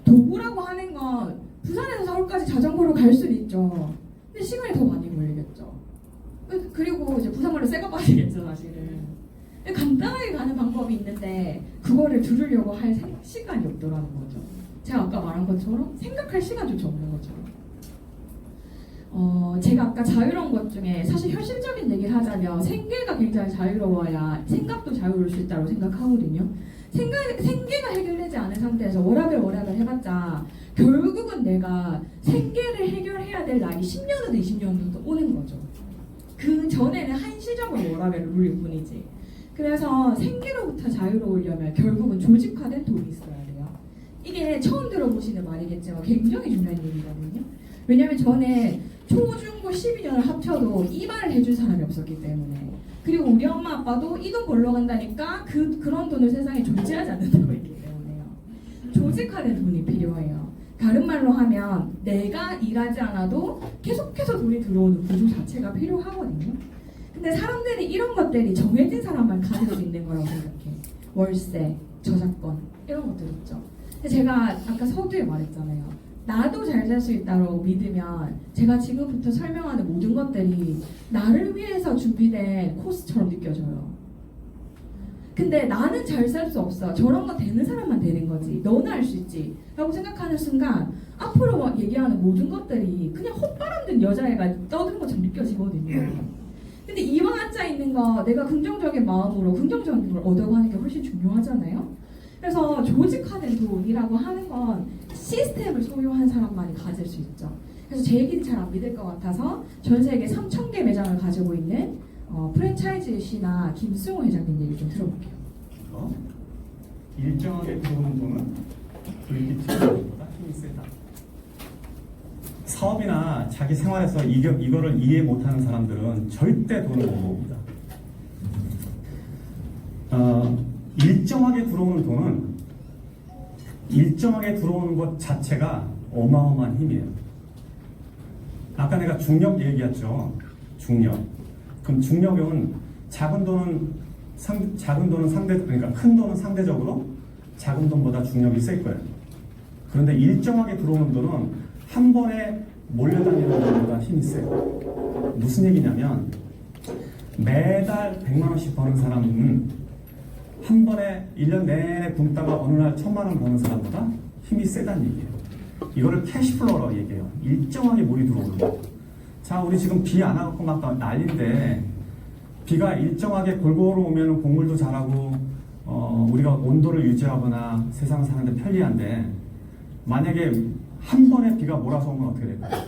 도구라고 하는 건 부산에서 서울까지 자전거로 갈 수는 있죠. 근데 시간이 더 많이 걸리겠죠. 그리고 이제 부산말로 쇠가 빠지겠죠 사실은. 간단하게 가는 방법이 있는데 그거를 들으려고 할 시간이 없더라는 거죠. 제가 아까 말한 것처럼 생각할 시간조차 없는 것처럼. 제가 아까 자유로운 것 중에 사실 현실적인 얘기를 하자면 생계가 굉장히 자유로워야 생각도 자유로울 수 있다고 생각하거든요. 생계가 해결되지 않은 상태에서 워라벨 해봤자 결국은 내가 생계를 해결해야 될 날이 10년이든 20년이든 오는 거죠. 그 전에는 한시적으로 워라벨을 누릴 뿐이지. 그래서 생계로부터 자유로우려면 결국은 조직화된 돈이 있어야 돼요. 이게 처음 들어보시는 말이겠지만 굉장히 중요한 얘기거든요. 왜냐하면 전에 초중고 12년을 합쳐도 이 말을 해준 사람이 없었기 때문에, 그리고 우리 엄마 아빠도 이 돈 벌러 간다니까 그런 돈을 세상에 존재하지 않는다고 했기 때문에요. 조직화된 돈이 필요해요. 다른 말로 하면 내가 일하지 않아도 계속해서 돈이 들어오는 구조 자체가 필요하거든요. 근데 사람들이 이런 것들이 정해진 사람만 가지고 있는 거라고 생각해. 월세, 저작권 이런 것들 있죠. 근데 제가 아까 서두에 말했잖아요. 나도 잘 살 수 있다고 믿으면 제가 지금부터 설명하는 모든 것들이 나를 위해서 준비된 코스처럼 느껴져요. 근데 나는 잘 살 수 없어. 저런 거 되는 사람만 되는 거지. 너는 할 수 있지. 라고 생각하는 순간 앞으로 막 얘기하는 모든 것들이 그냥 헛바람 든 여자애가 떠드는 것처럼 느껴지거든요. 근데 이왕 앉아있는 거 내가 긍정적인 마음으로 긍정적인 걸 얻어가는 게 훨씬 중요하잖아요. 그래서 조직화된 돈이라고 하는 건 시스템을 소유한 사람만이 가질 수 있죠. 그래서 제 얘기는 잘 안 믿을 것 같아서 전 세계 3,000개 매장을 가지고 있는 프랜차이즈 시나 김승호 회장님 얘기 좀 들어볼게요. 일정하게 들어오는 돈은 불빛보다 힘이 세다. 사업이나 자기 생활에서 이거를 이해 못하는 사람들은 절대 돈을 못 모읍니다. 일정하게 들어오는 돈은 일정하게 들어오는 것 자체가 어마어마한 힘이에요. 아까 내가 중력 얘기했죠. 중력. 그럼 중력은 작은 돈은 그러니까 큰 돈은 상대적으로 작은 돈보다 중력이 셀 거예요. 그런데 일정하게 들어오는 돈은 한 번에 몰려다니는 돈보다 힘이 세요. 무슨 얘기냐면 매달 100만 원씩 버는 사람은 한 번에 1년 내내 굶다가 어느 날 1,000만 원 버는 사람보다 힘이 세다는 얘기예요. 이거를 캐시플로우라고 얘기해요. 일정하게 물이 들어오는 거. 자, 우리 지금 비 안 와갖고 막 난리인데 비가 일정하게 골고루 오면 곡물도 자라고 우리가 온도를 유지하거나 세상 사는데 편리한데, 만약에 한 번에 비가 몰아서 오면 어떻게 될까요?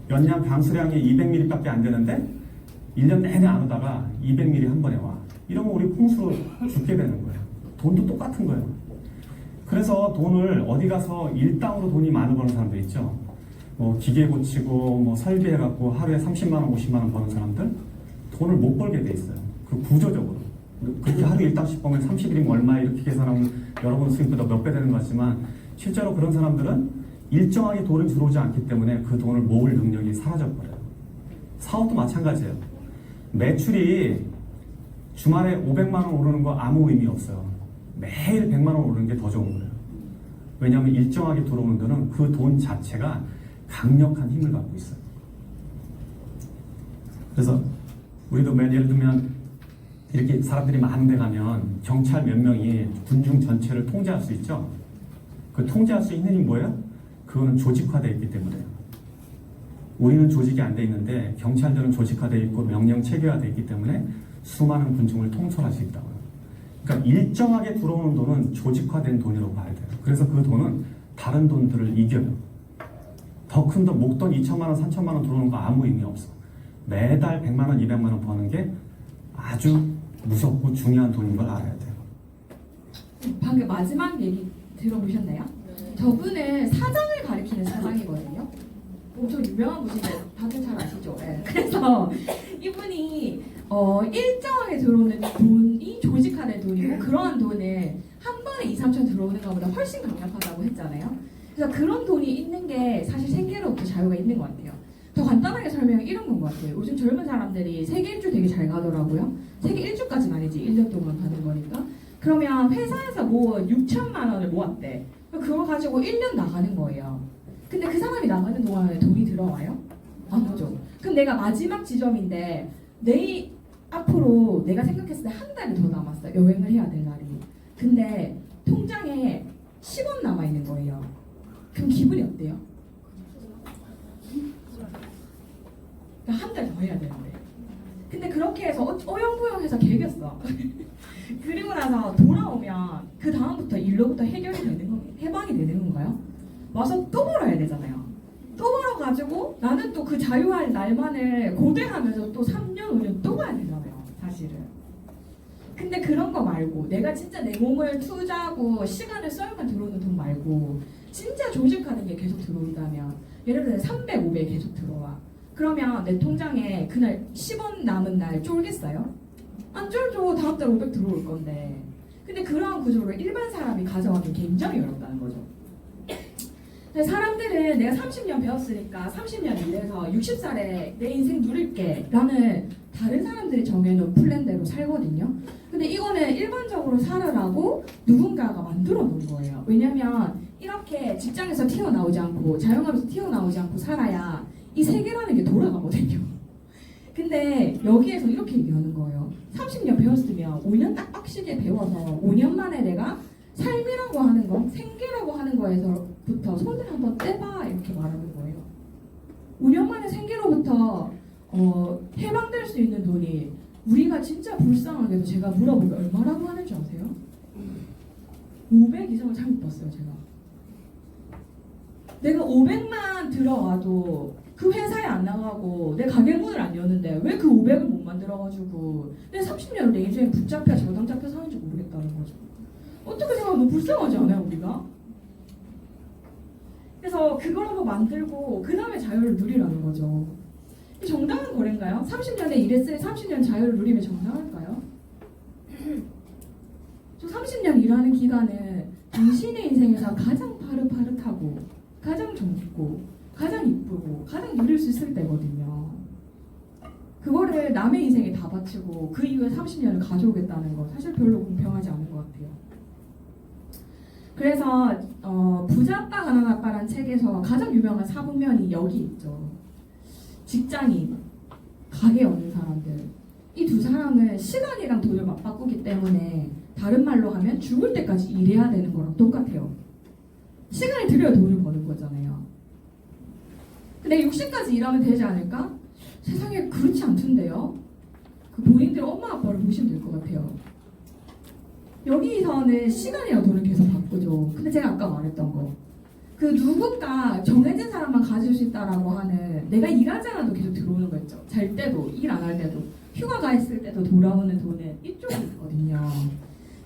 연량 강수량이 200mm밖에 안 되는데 1년 내내 안 오다가 200mm 한 번에 와. 이러면 우리 홍수로 죽게 되는 거예요. 돈도 똑같은 거예요. 그래서 돈을 어디 가서 일당으로 돈이 많이 버는 사람들 있죠. 뭐 기계 고치고 뭐 설비해갖고 하루에 30만 원, 50만 원 버는 사람들 돈을 못 벌게 돼 있어요. 그 구조적으로. 그렇게 하루 일당씩 보면 30일이면 얼마 이렇게 계산하면 여러분 수입보다 몇 배 되는 것 같지만 실제로 그런 사람들은 일정하게 돈이 들어오지 않기 때문에 그 돈을 모을 능력이 사라져버려요. 사업도 마찬가지예요. 매출이 주말에 500만 원 오르는 거 아무 의미 없어요. 매일 100만 원 오르는 게 더 좋은 거예요. 왜냐하면 일정하게 들어오는 돈은 그 돈 자체가 강력한 힘을 갖고 있어요. 그래서 우리도 예를 들면 이렇게 사람들이 많은 데 가면 경찰 몇 명이 군중 전체를 통제할 수 있죠. 그 통제할 수 있는 힘이 뭐예요? 그거는 조직화되어 있기 때문에요. 우리는 조직이 안 돼 있는데 경찰들은 조직화되어 있고 명령 체계화되어 있기 때문에 수많은 군중을 통솔할 수 있다고요. 그러니까 일정하게 들어오는 돈은 조직화된 돈이라고 봐야 돼요. 그래서 그 돈은 다른 돈들을 이겨요. 더 큰 돈, 목돈 2천만 원, 3천만 원 들어오는 거 아무 의미 없어. 매달 100만 원, 200만 원 버는 게 아주 무섭고 중요한 돈인 걸 알아야 돼요. 방금 마지막 얘기 들어보셨나요? 저분은 사장을 가리키는 사장이거든요. 엄청 유명한 분인데 다들 잘 아시죠? 네. 그래서 이분이 일정하게 들어오는 돈이 조직화된 돈이고, 그러한 돈을 한 번에 2, 3천 들어오는 것보다 훨씬 강력하다고 했잖아요. 그래서 그런 돈이 있는 게 사실 생계로부터 자유가 있는 것 같아요. 더 간단하게 설명하면 이런 건 것 같아요. 요즘 젊은 사람들이 세계 일주 되게 잘 가더라고요. 세계 일주까지는 아니지, 1년 동안 가는 거니까. 그러면 회사에서 모은 6천만 원을 모았대. 그걸 가지고 1년 나가는 거예요. 근데 그 사람이 나가는 동안에 돈이 들어와요? 안 오죠. 그럼 내가 마지막 지점인데 앞으로 내가 생각했을 때 한 달이 더 남았어. 여행을 해야 될 날이. 근데 통장에 10원 남아있는 거예요. 그럼 기분이 어때요? 한 달 더 해야 되는데. 근데 그렇게 해서 어영부영해서 개겼어. 그리고 나서 돌아오면 그 다음부터 일로부터 해방이 되는 건가요? 와서 또 벌어야 되잖아요. 또 벌어가지고 나는 또 그 자유할 날만을 고대하면서 또 3년, 5년 또 가야 되잖아요. 사실은. 근데 그런 거 말고 내가 진짜 내 몸을 투자하고 시간을 써야만 들어오는 돈 말고 진짜 조직하는 게 계속 들어온다면 예를 들어 300, 500 계속 들어와. 그러면 내 통장에 그날 10원 남은 날 쫄겠어요? 안 쫄죠. 다음 달 500 들어올 건데. 근데 그러한 구조를 일반 사람이 가져가기 굉장히 어렵다는 거죠. 근데 사람들은 내가 30년 배웠으니까 30년 일해서 60살에 내 인생 누릴게 라는 다른 사람들이 정해놓은 플랜대로 살거든요. 근데 이거는 일반적으로 살아라고 누군가가 만들어 놓은 거예요. 왜냐면 이렇게 직장에서 튀어나오지 않고 자영업에서 튀어나오지 않고 살아야 이 세계라는 게 돌아가거든요. 근데 여기에서 이렇게 얘기하는 거예요. 30년 배웠으면 5년 딱 빡시게 배워서 5년 만에 내가 삶이라고 하는 거, 생계라고 하는 거에서부터 손을 한번 떼봐 이렇게 말하는 거예요. 5년 만에 생계로부터 해방될 수 있는 돈이 우리가 진짜 불쌍하게도 제가 물어보면 얼마라고 하는 줄 아세요? 500 이상을 잘못 봤어요 제가. 내가 500만 들어와도 그 회사에 안 나가고 내 가게 문을 안 여는데 왜 그 500을 못 만들어가지고 내 30년을 내 인생에 붙잡혀 저당 잡혀 사는지 모르겠다는 거죠. 어떻게 생각하면 너무 불쌍하지 않아요 우리가? 그래서 그걸 한번 만들고 그 다음에 자유를 누리라는 거죠. 이 정당한 거래인가요? 30년에 일했으니 30년 자유를 누리면 정당할까요? 저 30년 일하는 기간은 당신의 인생에서 가장 파릇파릇하고 가장 젊고 가장 이쁘고 가장 누릴 수 있을 때거든요. 그거를 남의 인생에 다 바치고 그 이후에 30년을 가져오겠다는 거 사실 별로 공평하지 않은 것 같아요. 그래서 부자 아빠 가난 아빠란 책에서 가장 유명한 사분면이 여기 있죠. 직장인, 가게 여는 사람들. 이 두 사람은 시간이랑 돈을 맞바꾸기 때문에 다른 말로 하면 죽을 때까지 일해야 되는 거랑 똑같아요. 시간이 들여야 돈을 버는 거잖아요. 근데 60까지 일하면 되지 않을까? 세상에 그렇지 않던데요. 그 본인들 엄마 아빠를 보시면 될 것 같아요. 여기서는 시간이랑 돈을 계속 바꾸죠. 근데 제가 아까 말했던 거. 그 누군가 정해진 사람만 가질 수 있다라고 하는 내가 일하지 않아도 계속 들어오는 거 있죠. 잘 때도 일 안 할 때도 휴가 가 있을 때도 돌아오는 돈은 이쪽에 있거든요.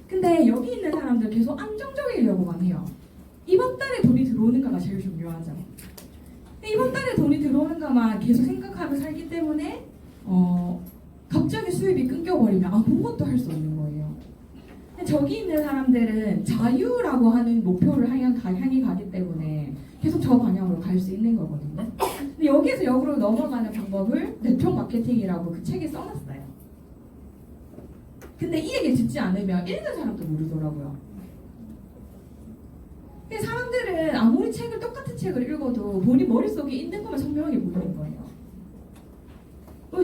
근데 여기 있는 사람들 계속 안정적이려고만 해요. 이번 달에 돈이 들어오는가가 제일 중요하죠. 이번 달에 돈이 들어오는가만 계속 생각하고 살기 때문에 갑자기 수입이 끊겨버리면 아무것도 할 수 없는 거예요. 근데 저기 있는 사람들은 자유라고 하는 목표를 향해 가기 때문에 계속 저 방향으로 갈 수 있는 거거든요. 근데 여기에서 역으로 넘어가는 방법을 네트워크 마케팅이라고 그 책에 써놨어요. 근데 이 얘기 듣지 않으면 읽는 사람도 모르더라고요. 근데 사람들은 아무리 똑같은 책을 읽어도 본인 머릿속에 있는 것만 선명하게 보이는 거예요.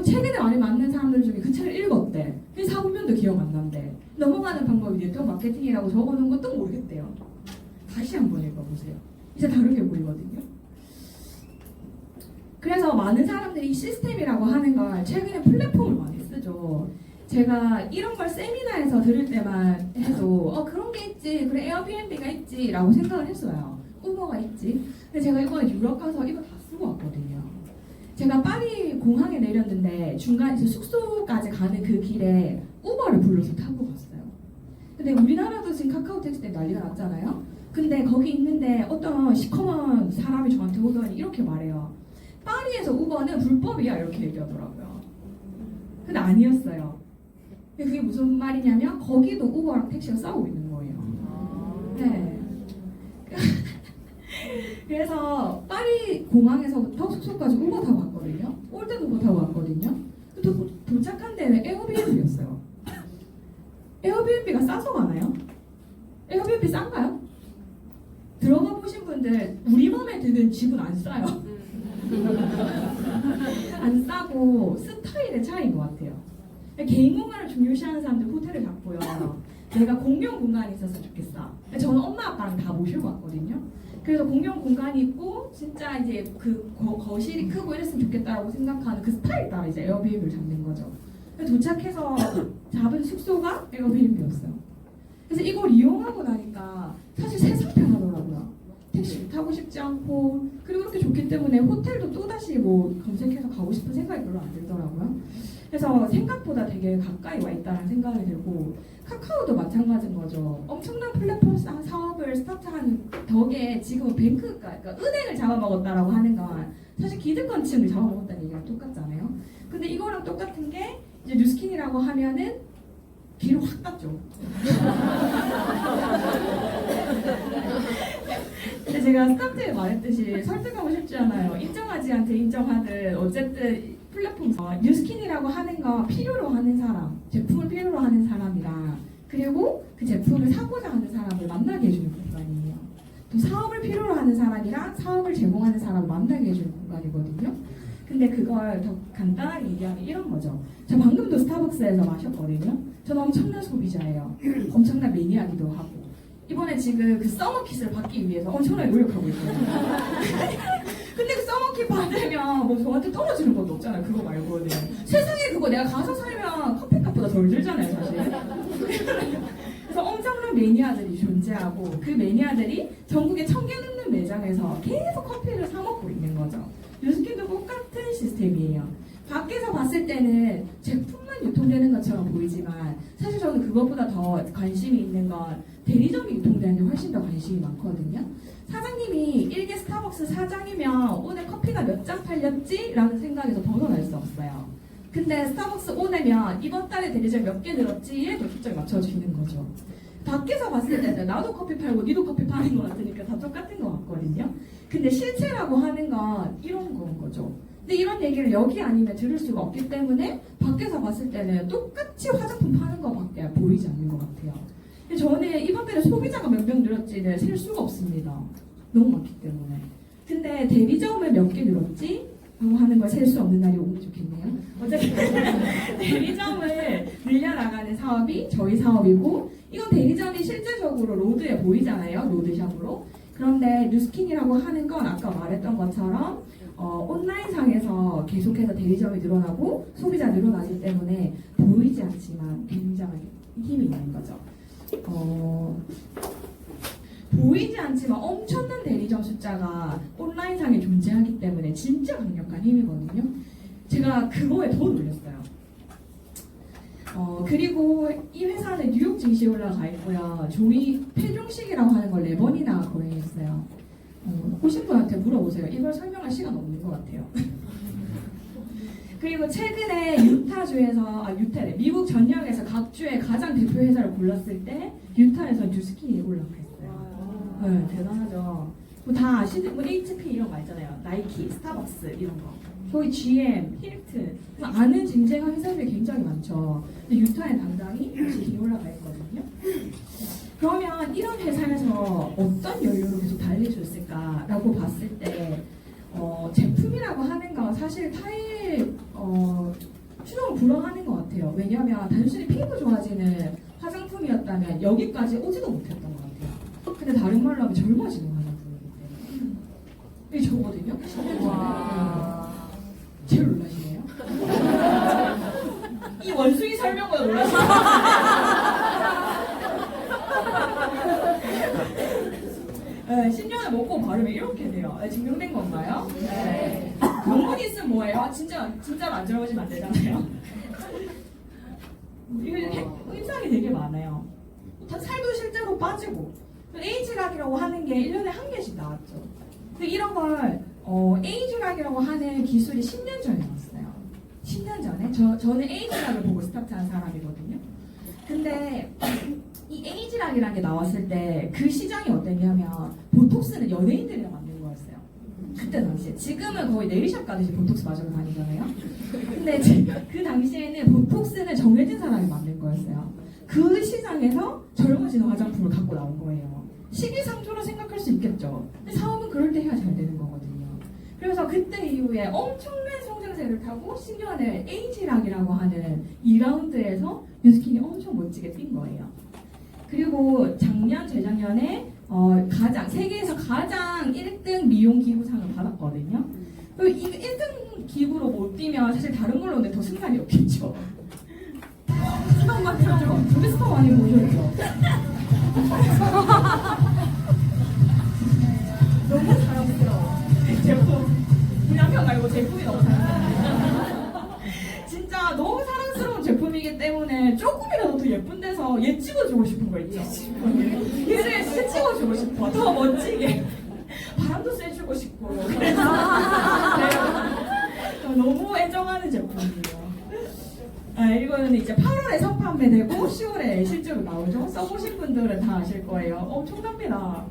최근에 많이 만난 사람들 중에 그 책을 읽었대. 그 사분면도 기억 안 난대. 넘어가는 방법이 네트워크 마케팅이라고 적어놓은 것도 모르겠대요. 다시 한번 읽어보세요. 이제 다르게 보이거든요. 그래서 많은 사람들이 이 시스템이라고 하는 걸 최근에 플랫폼을 많이 쓰죠. 제가 이런 걸 세미나에서 들을 때만 해도 그런 게 있지, 그래 에어비앤비가 있지 라고 생각을 했어요. 우버가 있지. 근데 제가 이번에 유럽 가서 이거 다 쓰고 왔거든요. 제가 파리 공항에 내렸는데 중간에 숙소까지 가는 그 길에 우버를 불러서 타고 갔어요. 근데 우리나라도 지금 카카오 택시 때문에 난리가 났잖아요. 근데 거기 있는데 어떤 시커먼 사람이 저한테 오더니 이렇게 말해요. 파리에서 우버는 불법이야 이렇게 얘기하더라고요. 근데 아니었어요. 그게 무슨 말이냐면 거기도 우버랑 택시가 싸우고 있는 거예요. 네. 그래서 파리 공항에서부터 숙소까지 우버 타고 왔거든요. 올 때도 우버 타고 왔거든요. 도착한 데는 에어비앤비였어요. 에어비앤비가 싸서 가나요? 에어비앤비 싼가요? 들어가 보신 분들 우리 맘에 드는 집은 안 싸요. 안 싸고 스타일의 차이인 것 같아요. 개인 공간을 중요시하는 사람들 호텔을 잡고요. 내가 공용 공간이 있었으면 좋겠어. 저는 엄마 아빠랑 다 모시고 왔거든요. 그래서 공용 공간이 있고 진짜 이제 그 거실이 크고 이랬으면 좋겠다라고 생각하는 그 스타일 따라 이제 에어비앤비를 잡는 거죠. 도착해서 잡은 숙소가 에어비앤비였어요. 그래서 이걸 이용하고 나니까 사실 세상 편하더라고요. 택시 타고 싶지 않고 그리고 그렇게 좋기 때문에 호텔도 또다시 뭐 검색해서 가고 싶은 생각이 별로 안 들더라고요. 그래서 생각보다 되게 가까이 와 있다는 생각이 들고 카카오도 마찬가지인 거죠. 엄청난 플랫폼 사업을 스타트한 덕에 지금은 그러니까 은행을 잡아먹었다라고 하는 건 사실 기득권층을 잡아먹었다는 얘기랑 똑같잖아요. 근데 이거랑 똑같은 게 이제 뉴스킨이라고 하면은 뒤로 확 땄죠. 근데 제가 스타트에 말했듯이 설득하고 싶지 않아요. 인정하지 않든 인정하든 어쨌든 플랫폼 뉴스킨이라고 하는 거 필요로 하는 사람, 제품을 필요로 하는 사람이랑 그리고 그 제품을 사고자 하는 사람을 만나게 해주는 공간이에요. 또 사업을 필요로 하는 사람이랑 사업을 제공하는 사람을 만나게 해주는 공간이거든요. 근데 그걸 더 간단하게 얘기하면 이런 거죠. 저 방금도 스타벅스에서 마셨거든요. 저는 엄청난 소비자예요. 엄청난 매니아기도 하고 이번에 지금 그 서머킷을 받기 위해서 엄청나게 노력하고 있거든요. 근데 그 서머킷 받으면 뭐 저한테 떨어지는 것도 없잖아요. 그거 말고는. 세상에 그거 내가 가서 살면 커피값보다 덜 들잖아요, 사실. 그래서 엄청난 매니아들이 존재하고 그 매니아들이 전국에 1000개 넘는 매장에서 계속 커피를 사 먹고 있는 거죠. 뉴스킨도 똑같은 시스템이에요. 밖에서 봤을 때는 제품만 유통되는 것처럼 보이지만 사실 저는 그것보다 더 관심이 있는 건 대리점이 유통되는 데 훨씬 더 관심이 많거든요. 사장님이 일개 스타벅스 사장이면 오늘 커피가 몇 잔 팔렸지? 라는 생각에서 벗어날 수 없어요. 근데 스타벅스 오내면 이번 달에 대리점 몇 개 늘었지에 더 초점이 맞춰지는 거죠. 밖에서 봤을 때는 나도 커피 팔고 니도 커피 파는 것 같으니까 다 똑같은 것 같거든요. 근데 실체라고 하는 건 이런 건 거죠. 근데 이런 얘기를 여기 아니면 들을 수가 없기 때문에 밖에서 봤을 때는 똑같이 화장품 파는 것밖에 보이지 않는 것 같아요. 근데 저는 이번 달에 소비자가 몇 명 늘었지는 셀 수가 없습니다. 너무 많기 때문에. 근데 대리점을 몇 개 늘었지? 라고 하는 걸 셀 수 없는 날이 오면 좋겠네요. 어쨌든 대리점을 늘려나가는 사업이 저희 사업이고 이건 대리점이 실제적으로 로드에 보이잖아요. 로드샵으로. 그런데 뉴스킨이라고 하는 건 아까 말했던 것처럼 온라인상에서 계속해서 대리점이 늘어나고 소비자 늘어나기 때문에 보이지 않지만 굉장히 힘이 있는 거죠. 보이지 않지만 엄청난 대리점 숫자가 온라인상에 존재하기 때문에 진짜 강력한 힘이거든요. 제가 그거에 더 놀랐어요. 그리고 이 회사는 뉴욕 증시에 올라가 있고요. 조이 폐종식이라고 하는 걸 4번이나 거행했어요. 오신 분한테 물어보세요. 이걸 설명할 시간 없는 것 같아요. 그리고 최근에 유타래. 미국 전역에서 각 주의 가장 대표 회사를 골랐을 때 유타에서 뉴스킨이 올라갔어요. 네, 대단하죠. 뭐 다 아시는 뭐 HP 이런 거 있잖아요. 나이키, 스타벅스 이런 거. 거기 GM, 힐튼 아는 쟁쟁한 회사들이 굉장히 많죠. 근데 유타의 당장이 뉴스킨이 올라가 있거든요. 그러면 이런 회사에서 어떤 연료로 계속 달릴 수 있을까라고 봤을 때 제품이라고 하는 건 사실 타일 추정을 불허하는 것 같아요. 왜냐하면 단순히 피부 좋아지는 화장품이었다면 여기까지 오지도 못했던 것 같아요. 근데 다른 말로 하면 젊어지는 화장품이기 때문에 이게 저거든요. 와, 제일 놀라시네요. 이 원숭이 설명보다 놀라시네요. 10년을 먹고 바르면 이렇게 돼요. 증명된 건가요? 네. 명분이 있으면 뭐예요? 진짜로 안 젊어지면 안 되잖아요. 이거 임상이 되게 많아요. 살도 실제로 빠지고 에이지락이라고 하는 게 1년에 한 개씩 나왔죠. 근데 이런 걸 에이지락이라고 하는 기술이 10년 전에 나왔어요. 10년 전에 저는 에이지락을 보고 스타트한 사람이거든요. 근데 이 에이지락이라는 게 나왔을 때 그 시장이 어땠냐면 보톡스는 연예인들이랑 만든 거였어요. 그때 당시에. 지금은 거의 네일샵 가듯이 보톡스 맞으러 다니잖아요. 근데 그 당시에는 보톡스는 정해진 사람이 만든 거였어요. 그 시장에서 젊어지는 화장품을 갖고 나온 거예요. 시기상조로 생각할 수 있겠죠. 근데 사업은 그럴 때 해야 잘 되는 거거든요. 그래서 그때 이후에 엄청난 성장세를 타고 10년을 에이지락이라고 하는 2라운드에서 뉴스킨이 엄청 멋지게 뛴 거예요. 그리고 재작년에 세계에서 가장 1등 미용 기구상을 받았거든요. 그리고 이 1등 기구로 못 뛰면 사실 다른 걸로는 더 승산이 없겠죠. 스톱 같죠? 저기 스톱 많이 보셨죠? 제품이 너무 사랑스러워요. 진짜 너무 사랑스러운 제품이기 때문에 조금이라도 더 예쁜 데서 얘 찍어주고 싶은 거 있죠. 얘를 진짜 찍어주고 싶어. 더 멋지게. 바람도 쐬주고 싶고. 그래서 너무 애정하는 제품이에요. 이거는 이제 8월에 선판매되고 10월에 실제로 나오죠. 써보신 분들은 다 아실 거예요. 엄청납니다.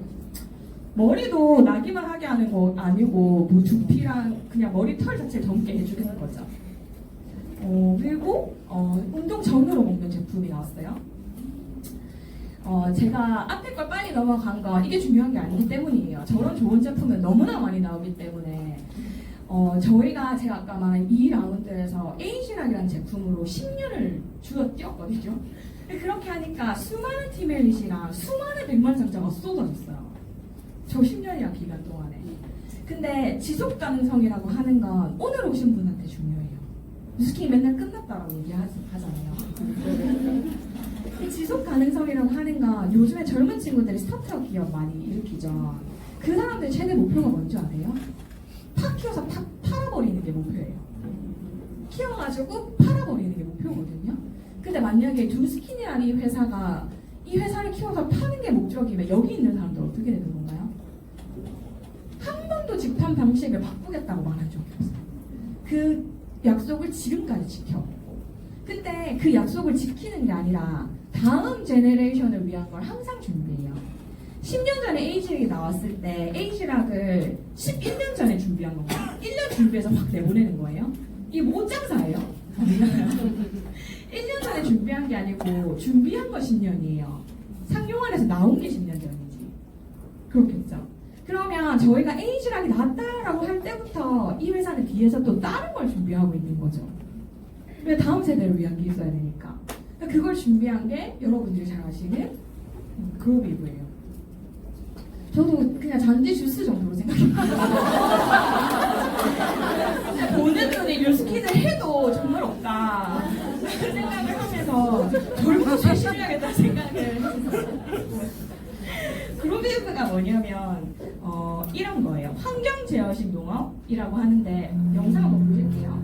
머리도 나기만 하게 하는 거 아니고 뭐 두피랑 그냥 머리 털 자체를 젊게 해주는 거죠. 그리고 운동 전후로 먹는 제품이 나왔어요. 제가 앞에 걸 빨리 넘어간 건 이게 중요한 게 아니기 때문이에요. 저런 좋은 제품은 너무나 많이 나오기 때문에 제가 아까 말한 2라운드에서 에이지락이라는 제품으로 10년을 뛰었거든요. 그렇게 하니까 수많은 티멜릿이랑 수많은 백만장자가 쏟아졌어요. 저 10년이란 기간 동안에. 근데 지속 가능성이라고 하는 건 오늘 오신 분한테 중요해요. 뉴스킹 맨날 끝났다라고 얘기하잖아요. 지속 가능성이라고 하는 건 요즘에 젊은 친구들이 스타트업 기업 많이 일으키죠. 그 사람들 최대 목표가 뭔지 아세요? 팍 키워서 팍 팔아버리는 게 목표예요. 키워가지고 팔아버리는 게 목표거든요. 근데 만약에 뉴스킨이라는 이 회사가 이 회사를 키워서 파는 게 목적이면 여기 있는 사람들 어떻게 되는 건가요? 한 번도 집단 방식을 바꾸겠다고 말한 적이 없어요. 그 약속을 지금까지 지켜오고. 근데 그 약속을 지키는 게 아니라 다음 제네레이션을 위한 걸 항상 준비해요. 10년 전에 에이지락이 나왔을 때 에이지락을 11년 전에 준비한 건가요? 1년 준비해서 확 내보내는 거예요? 이게 못장사예요? 1년 전에 준비한 게 아니고 준비한 거 10년이에요. 상용안에서 나온 게 10년 전이지. 그렇겠죠? 그러면 저희가 에이지락이 나왔다라고 할 때부터 이 회사는 뒤에서 또 다른 걸 준비하고 있는 거죠. 왜 다음 세대를 위한 게 있어야 되니까. 그걸 준비한 게 여러분들이 잘 아시는 그룹이고요. 저도 그냥 잔디 주스 정도로 생각해요. 보는 눈이 뉴스킨을 해도 정말 없다 생각을 하면서 젊고 쇄신해야겠다는 생각을 했어요. 그룹이브가 뭐냐면 이런 거예요. 환경 제어식 농업이라고 하는데 영상 한번 보실게요.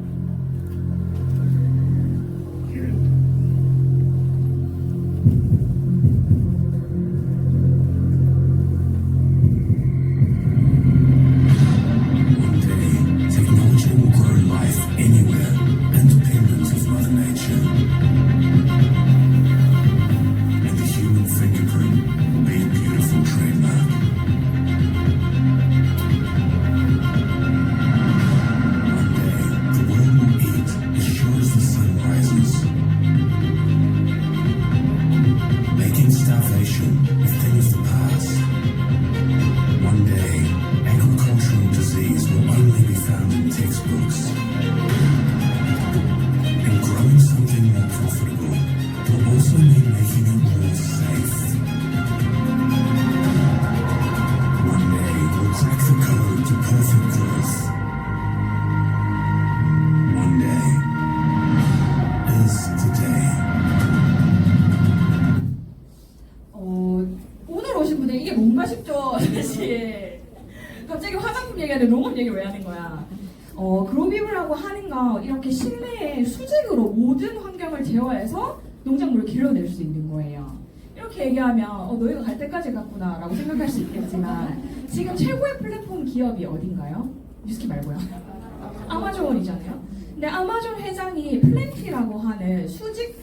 사실 갑자기 화장품 얘기하는데 농업 얘기를 왜 하는 거야? 그로비브라고 하는 거 이렇게 실내에 수직으로 모든 환경을 제어해서 농작물을 길러낼 수 있는 거예요. 이렇게 얘기하면 너희가 갈 때까지 갔구나 라고 생각할 수 있겠지만 지금 최고의 플랫폼 기업이 어딘가요? 뉴스키 말고요. 아마존이잖아요. 근데 아마존 회장이 플랜티라고 하는 수직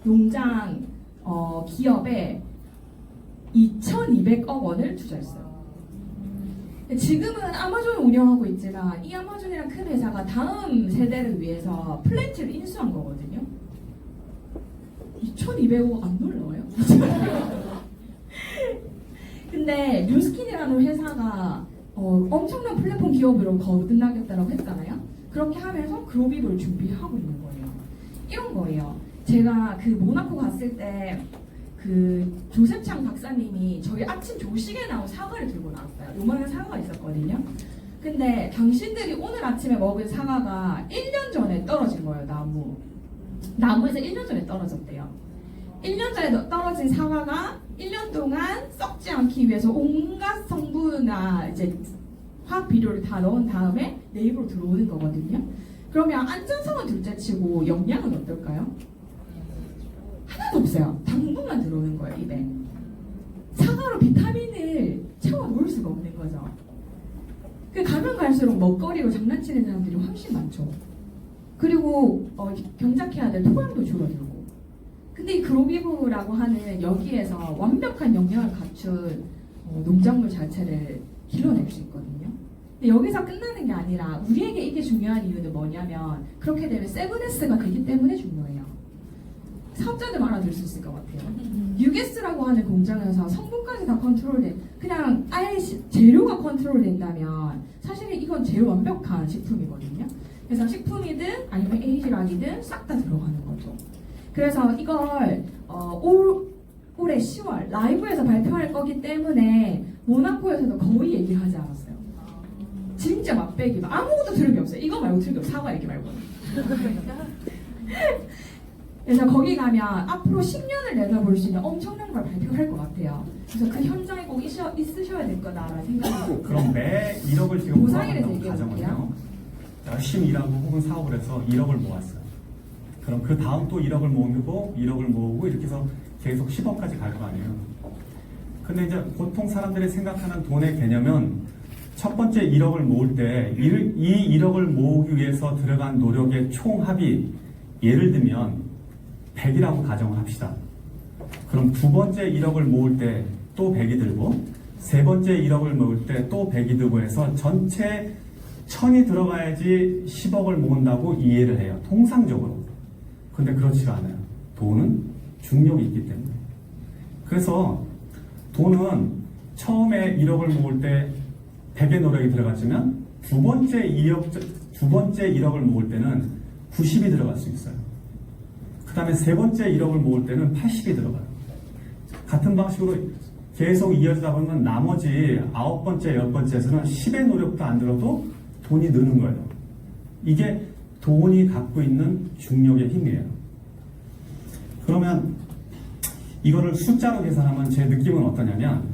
농장 기업에 2,200억 원을 투자했어요. 지금은 아마존을 운영하고 있지만 이 아마존이란 큰 회사가 다음 세대를 위해서 플랜티를 인수한 거거든요. 2,200억 안 놀라워요? 근데 뉴스킨이라는 회사가 엄청난 플랫폼 기업으로 거듭나겠다라고 했잖아요. 그렇게 하면서 그로비브를 준비하고 있는 거예요. 이런 거예요. 제가 그 모나코 갔을 때 그 조셉창 박사님이 저희 아침 조식에 나온 사과를 들고 나왔어요. 요만한 사과가 있었거든요. 근데 당신들이 오늘 아침에 먹은 사과가 1년 전에 떨어진 거예요. 나무에서 1년 전에 떨어졌대요. 1년 전에 떨어진 사과가 1년 동안 썩지 않기 위해서 온갖 성분이나 이제 화학 비료를 다 넣은 다음에 내 입으로 들어오는 거거든요. 그러면 안전성은 둘째치고 영양은 어떨까요? 하나도 없어요. 당분만 들어오는 거예요, 입에. 사과로 비타민을 채워 넣을 수가 없는 거죠. 가면 갈수록 먹거리로 장난치는 사람들이 훨씬 많죠. 그리고 경작해야 될 토양도 줄어들고. 근데 이 그로비브라고 하는 여기에서 완벽한 영양을 갖춘 농작물 자체를 길러낼 수 있거든요. 근데 여기서 끝나는 게 아니라 우리에게 이게 중요한 이유는 뭐냐면 그렇게 되면 7S가 되기 때문에 중요해요. 사업자들 알아들 수 있을 것 같아요. US라고 하는 공장에서 성분까지 다 컨트롤된, 그냥 아예 재료가 컨트롤된다면 사실 이건 제일 완벽한 식품이거든요. 그래서 식품이든 아니면 에이지락이든 싹 다 들어가는 거죠. 그래서 이걸 올해 10월 라이브에서 발표할 거기 때문에 모나코에서도 거의 얘기를 하지 않았어요. 진짜 맛배기, 아무것도 들은 게 없어요. 이거 말고 들은 게 없어요. 사과 얘기 말고는. 그래서 거기 가면 앞으로 10년을 내다볼 수 있는 엄청난 걸 발표할 것 같아요. 그래서 그 현장에 꼭 있으셔야 될 거다라는 생각이 들어요. 그럼 매 1억을 지금 보상일에 모아간다고 얘기해볼게요. 가정은요. 열심히 일하고 혹은 사업을 해서 1억을 모았어요. 그럼 그 다음 또 1억을 모으고 1억을 모으고 이렇게 해서 계속 10억까지 갈 거 아니에요. 근데 이제 보통 사람들이 생각하는 돈의 개념은 첫 번째 1억을 모을 때 이 1억을 모으기 위해서 들어간 노력의 총합이 예를 들면 100이라고 가정을 합시다. 그럼 두 번째 1억을 모을 때 또 100이 들고 세 번째 1억을 모을 때 또 100이 들고 해서 전체 1000이 들어가야지 10억을 모은다고 이해를 해요. 통상적으로. 근데 그렇지가 않아요. 돈은 중력이 있기 때문에. 그래서 돈은 처음에 1억을 모을 때 100의 노력이 들어갔지만 두 번째 1억을 모을 때는 90이 들어갈 수 있어요. 그 다음에 세 번째 1억을 모을 때는 80이 들어가요. 같은 방식으로 계속 이어지다 보면 나머지 9번째, 10번째에서는 10의 노력도 안 들어도 돈이 느는 거예요. 이게 돈이 갖고 있는 중력의 힘이에요. 그러면 이거를 숫자로 계산하면 제 느낌은 어떠냐면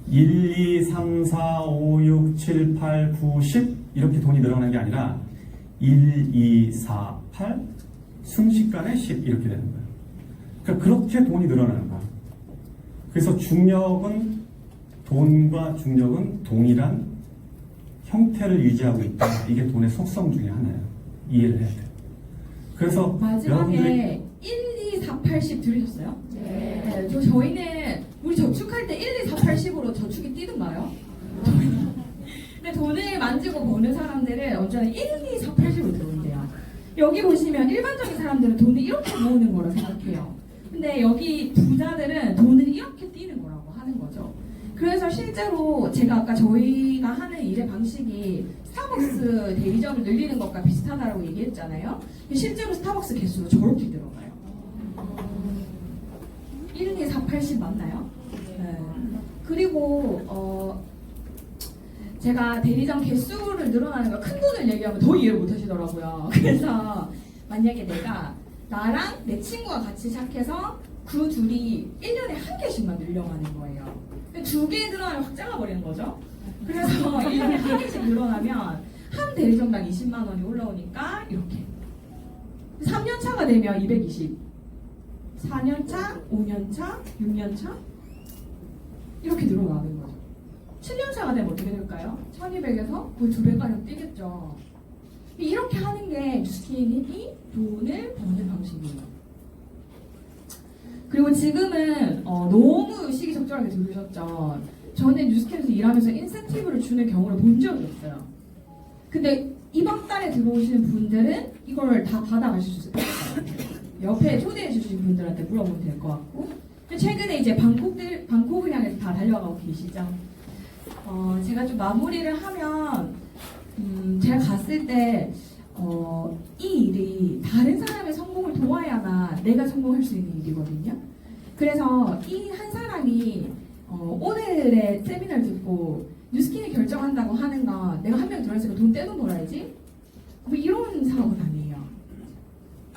1, 2, 3, 4, 5, 6, 7, 8, 9, 10 이렇게 돈이 늘어나는 게 아니라 1, 2, 4, 8 순식간에 10 이렇게 되는 거예요. 그러니까 그렇게 돈이 늘어나는 거예요. 그래서 중력은 돈과 중력은 동일한 형태를 유지하고 있다. 이게 돈의 속성 중에 하나예요. 이해를 해야 돼요. 그래서 마지막에 여러분들이 1, 2, 4, 80 들으셨어요? 네. 저희는 우리 저축할 때 1, 2, 4, 80으로 저축이 뛰던가요? 근데 돈을 만지고 버는 사람들은 언제나 1, 2, 4, 80으로 들어온대요. 여기 보시면 일반적인 사람들은 돈을 이렇게 모으는 거라 생각해요. 근데 여기 부자들은 돈을 이렇게 뛰는 거라고 하는 거죠. 그래서 실제로 제가 아까 저희가 하는 일의 방식이 스타벅스 대리점을 늘리는 것과 비슷하다고 얘기했잖아요. 실제로 스타벅스 개수도 저렇게 들어가요. 1, 2, 4, 80 맞나요? 네. 그리고 제가 대리점 개수를 늘어나는 걸 큰 돈을 얘기하면 더 이해를 못 하시더라고요. 그래서 만약에 나랑 내 친구가 같이 시작해서 그 둘이 1년에 한 개씩만 늘려가는 거예요. 2개 늘어나면 확 잘라버리는 거죠. 그래서 1년에 한 개씩 늘어나면 한 대리점당 20만 원이 올라오니까 이렇게 3년 차가 되면 220, 4년 차, 5년 차, 6년 차 이렇게 늘어나는 거죠. 7년 차가 되면 어떻게 될까요? 1200에서 거의 2배가량 뛰겠죠. 이렇게 하는 게 뉴스케인이 돈을 버는 방식이에요. 그리고 지금은 너무 시기적절하게 들으셨죠. 저는 뉴스케인에서 일하면서 인센티브를 주는 경우를 본 적이 없어요. 근데 이번 달에 들어오시는 분들은 이걸 다 받아가실 수 있을 것 같아요. 옆에 초대해 주신 분들한테 물어보면 될 것 같고. 최근에 이제 방콕을 향해서 다 달려가고 계시죠. 제가 좀 마무리를 하면 제가 갔을 때 이 일이 다른 사람의 성공을 도와야만 내가 성공할 수 있는 일이거든요. 그래서 이 한 사람이 오늘의 세미나를 듣고 뉴스킨이 결정한다고 하는 건 내가 한 명 들어있으니까 돈 떼돈 벌어야지? 뭐 이런 사업은 아니에요.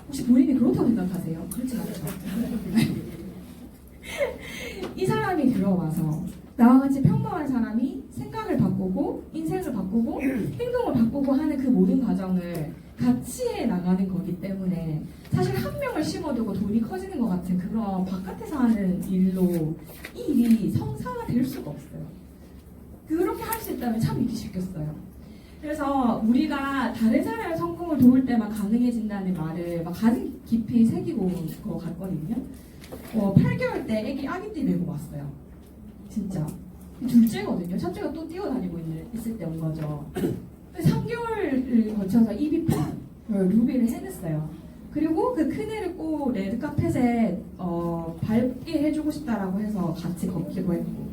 혹시 본인이 그렇다고 생각하세요? 그렇지 않죠? 이 사람이 들어와서 나와 같이 평범한 사람이 생각을 바꾸고 인생 생각을 바꾸고 행동을 바꾸고 하는 그 모든 과정을 같이 해 나가는 거기 때문에 사실 한 명을 심어두고 돈이 커지는 것 같은 그런 바깥에서 하는 일로 이 일이 성사가 될 수가 없어요. 그렇게 할 수 있다면 참 믿기 쉽겠어요. 그래서 우리가 다른 사람의 성공을 도울 때만 가능해진다는 말을 막 가슴 깊이 새기고 온 것 같거든요. 8개월 때 아기띠 메고 왔어요. 진짜. 둘째거든요. 첫째가 또 뛰어다니고 있을 때 온 거죠. 3개월을 거쳐서 EB판 루비를 해냈어요. 그리고 그 큰애를 꼭 레드카펫에 밟게 해주고 싶다라고 해서 같이 걷기도 했고.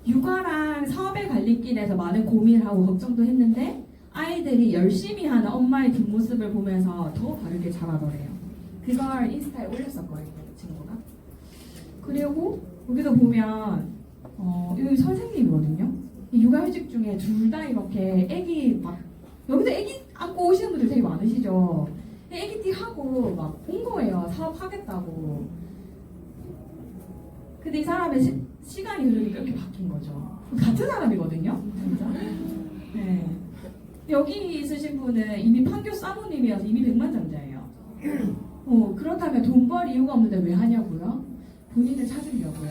육아랑 사업의 갈림길에서 많은 고민을 하고 걱정도 했는데 아이들이 열심히 하는 엄마의 뒷모습을 보면서 더 바르게 자라더래요. 그걸 인스타에 올렸었거든요, 친구가. 그리고 여기서 보면 여기 선생님이거든요. 육아휴직 중에 둘 다 이렇게 애기 막 여기서 애기 안고 오시는 분들 되게 많으시죠. 애기띠 하고 막 온 거예요. 사업하겠다고. 근데 이 사람의 시간이 흐르니까 이렇게 바뀐 거죠. 같은 사람이거든요. 진짜. 네. 여기 있으신 분은 이미 판교 사모님이어서 이미 백만장자예요. 그렇다면 돈 벌 이유가 없는데 왜 하냐고요? 본인을 찾으려고요.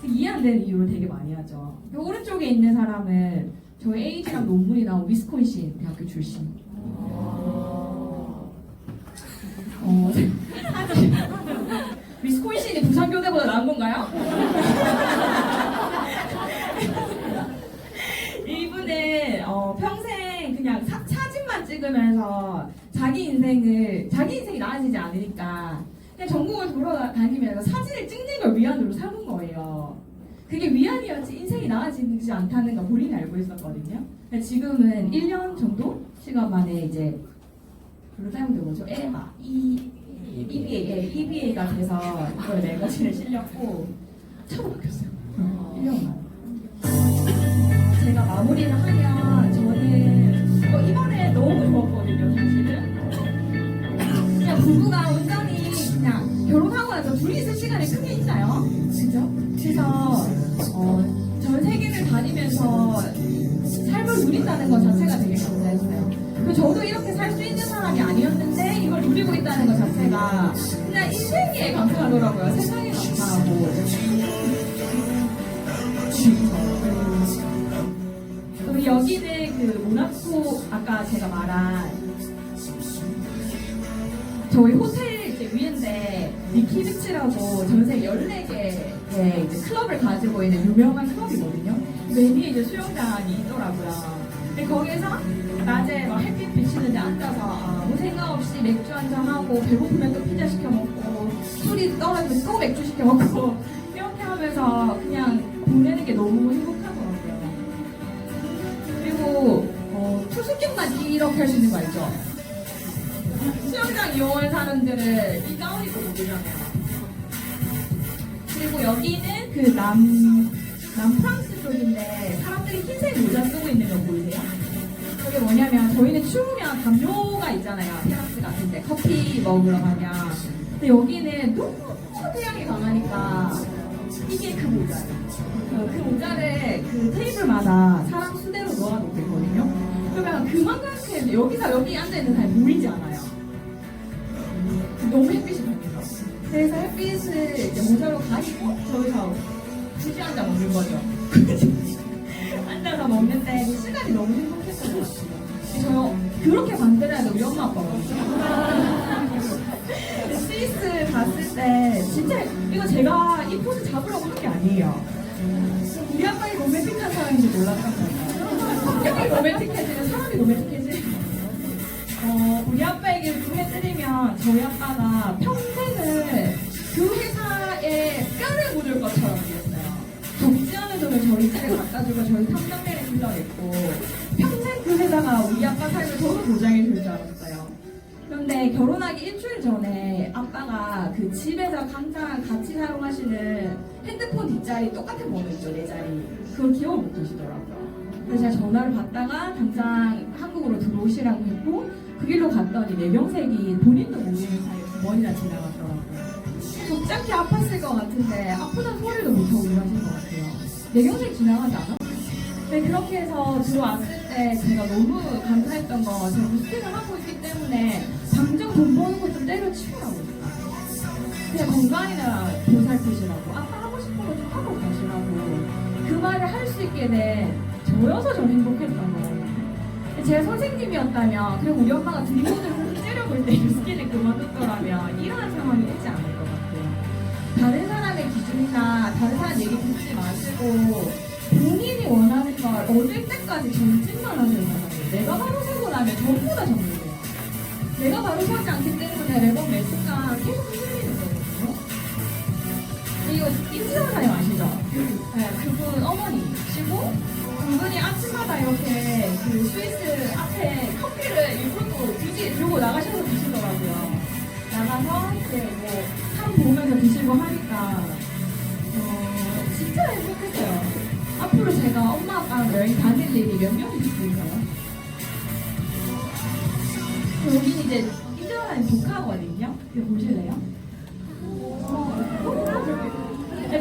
이해 안 되는 이유를 되게 많이 하죠. 오른쪽에 있는 사람은 저희 에이지랑 논문이 나온 위스콘신 대학교 출신. 위스콘신이 부산교대보다 나은 건가요? 이분은 평생 그냥 사진만 찍으면서 자기 인생이 나아지지 않으니까 그냥 전국을 돌아다니면서 사진을 찍는 걸 위안으로 삼은 거예요. 그게 위안이었지 인생이 나아지지 않다는 걸 본인이 알고 있었거든요. 지금은 1년 정도 시간 만에 이제 블루다이몬드 뭐죠? EBA가 돼서 이걸 매거진에 실렸고 차로 바뀌었어요. 1년 만에. 제가 마무리를 하면 저는 이번에 너무 좋았거든요. 사실은 그냥 부부가 온전히 그냥 결혼하고 나서 둘이 있을 시간이 크게 있나요? 그죠? 그래서 전 세계를 다니면서 삶을 누린다는 것 자체가 되게 감사했어요. 저도 이렇게 살 수 있는 사람이 아니었는데 이걸 누리고 있다는 것 자체가 그냥 인생에 감사하더라고요. 세상에 감사하고. 우리 여기는 그 모나코 아까 제가 말한 저희 호텔 이제 위인데 니키비치라고 전 세계 14개의 이제 클럽을 가지고 있는 유명한 클럽이거든요. 맨 위에 이제 수영장이 있더라고요. 근데 거기서 낮에 막 햇빛 비치는데 앉아서 아무 생각 없이 맥주 한잔하고 배고프면 또 피자 시켜 먹고 술이 떨어지면 또 맥주 시켜 먹고 이렇게 하면서 그냥 보내는 게 너무 행복하더라고요. 그리고 투숙객만 이렇게 할 수 있는 거 알죠? 수영장 이용한 사람들은 이 가운 입고 못 오잖아요. 그리고 여기는 그 남프랑스 쪽인데 사람들이 흰색 모자 쓰고 있는 거 보이세요? 그게 뭐냐면 저희는 추우면 담요가 있잖아요. 테라스 같은 데 커피 먹으러 가면. 근데 여기는 너무 태양이 강하니까 이게 그 모자예요. 그 모자를 그 테이블마다 사람 수대로 놓아놓고 있거든요. 그러면 그만큼 여기 앉아있는 사람이 보이지 않아요. 너무 햇빛이 강해서. 그래서 햇빛을 이제 모자로 가리고 저기서 굳이 앉아 먹는 거죠. 앉아서 먹는데 그 시간이 너무 행복했던 것 같아요. 저 그렇게 만들어야 돼 우리 엄마 아빠거든요. 스위스 갔을 때 진짜 이거 제가 이 포즈 잡으려고 한 게 아니에요. 우리 아빠가 로맨틱한 사람인지 몰랐단 말이에요. 성격이 로맨틱해지면 사람이 로맨틱해지. 우리 아빠 얘기를 좀 해드리면 저희 아빠가 평생을 그 회사에 뼈를 묻을 것처럼 일했어요. 적지 않은 돈을 저희 집에 갖다주고 저희 3남매를 불러냈고 평생 그 회사가 우리 아빠 삶을 저도 보장해 줄 줄 알았어요. 그런데 결혼하기 일주일 전에 아빠가 그 집에서 항상 같이 사용하시는 핸드폰 뒷자리 똑같은 번호 있죠, 내 자리. 그걸 기억 못 하시더라고요. 그래서 제가 전화를 받다가 당장 한국으로 들어오시라고 했고 그 길로 갔더니 뇌경색이 본인도 모르는 사이에 2번이나 지나갔더라고요. 적지 않게 아팠을 것 같은데 아프다는 소리도 못하고 일하신 것 같아요. 내경색 지나가지 않아? 네, 그렇게 해서 들어왔을 때 제가 너무 감사했던 거, 제가 무스팅을 하고 있기 때문에 당장 돈 버는 거 좀 때려치우라고. 그냥 건강이나 보살피시라고, 아까 하고 싶은 거 좀 하고 가시라고 그 말을 할 수 있게 된 저여서 좀 행복했던 거예요. 제 선생님이었다면, 그리고 우리 엄마가 등본을 째려볼 때 스킨을 그만뒀더라면 이러한 상황이 있지 않을 것 같아요. 다른 사람의 기준이나 다른 사람 얘기 듣지 마시고 본인이 원하는 걸 얻을 때까지 전진만 하는 사람이에요. 내가 바로 서고 나면 전부 다 정리돼요. 내가 바로 서지 않기 때문에 매번 매 순간 계속 흔들리는 거거든요. 이거 임지원사님 아시죠? 네, 그분 어머니시고 그분이 아침마다 이렇게 그 스위스 앞에 커피를 일부러 굳이 들고 나가셔서 드시더라고요. 나가서 산 보면서 드시고 하니까 진짜 행복했어요. 앞으로 제가 엄마 아빠랑 여행 다닐 일이 몇 명이 있을까요? 여기는 이제 임지원사님 조카거든요. 이거 보실래요?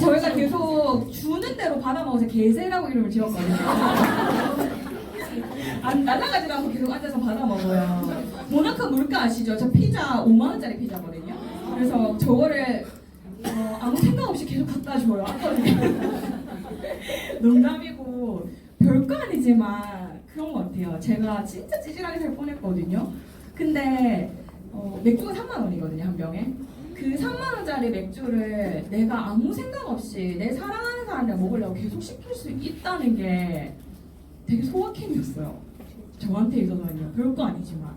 저희가 계속 주는 대로 받아먹어서 개새라고 이름을 지었거든요. 날아가지도 않고 계속 앉아서 받아먹어요. 모나코 물가 아시죠? 저 피자 5만원짜리 피자거든요. 그래서 저거를 아무 생각 없이 계속 갖다 줘요. 농담이고 별거 아니지만 그런 것 같아요. 제가 진짜 찌질하게 살 뻔했거든요. 근데 맥주가 3만원이거든요, 한 병에. 그 3만원짜리 맥주를 내가 아무 생각 없이 내 사랑하는 사람이랑 먹으려고 계속 시킬 수 있다는 게 되게 소확행이었어요. 저한테 있어서는요. 별거 아니지만.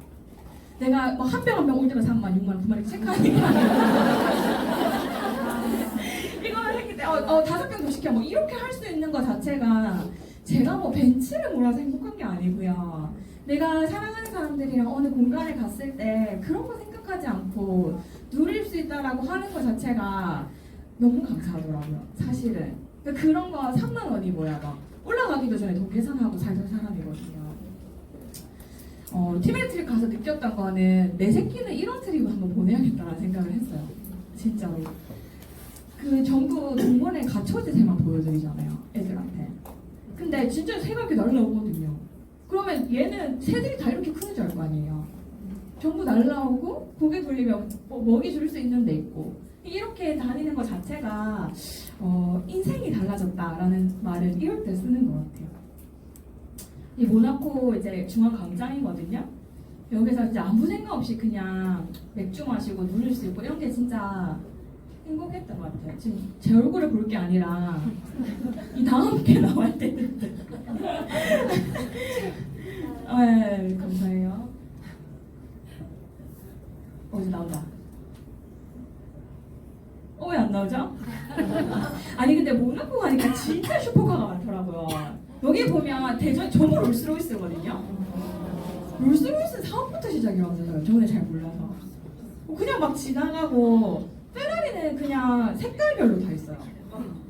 내가 막 한 병 한 병 올 때마다 3만, 6만, 9만 이렇게 체크하니까. 이거를 했기 때문에 5병 더 시켜. 뭐 이렇게 할 수 있는 것 자체가 제가 뭐 벤츠를 몰아서 행복한 게 아니고요. 내가 사랑하는 사람들이랑 어느 공간에 갔을 때 그런 거 생각하지 않고 누릴 수 있다라고 하는 것 자체가 너무 감사하더라고요. 사실은. 그러니까 그런 거 3만 원이 뭐야 막 올라가기도 전에 돈 계산하고 살던 사람이거든요. 티베트 트립 가서 느꼈던 거는 내 새끼는 이런 트립을 한번 보내야겠다라는 생각을 했어요. 진짜로. 그 전부 동물에 갇혀있을 새만 보여드리잖아요. 애들한테. 근데 진짜 새가 이렇게 날라오거든요. 그러면 얘는 새들이 다 이렇게 크는 줄 알 거 아니에요. 전부 날라오고 고개 돌리면 먹이 줄 수 있는 데 있고 이렇게 다니는 것 자체가 인생이 달라졌다라는 말을 이럴 때 쓰는 것 같아요. 이 모나코 이제 중앙 광장이거든요. 여기서 이제 아무 생각 없이 그냥 맥주 마시고 누릴 수 있고 이런 게 진짜 행복했던 것 같아요. 지금 제 얼굴을 볼 게 아니라 이 다음 게 나올 때는 네, 감사해요. 이제 나온다. 왜 안 나오죠? 아니 근데 모나코 가니까 진짜 슈퍼카가 많더라고요. 여기 보면 대전 전부 롤스로이스거든요. 롤스로이스 사업부터 시작이었어요. 저는 잘 몰라서. 그냥 막 지나가고 페라리는 그냥 색깔별로 다 있어요.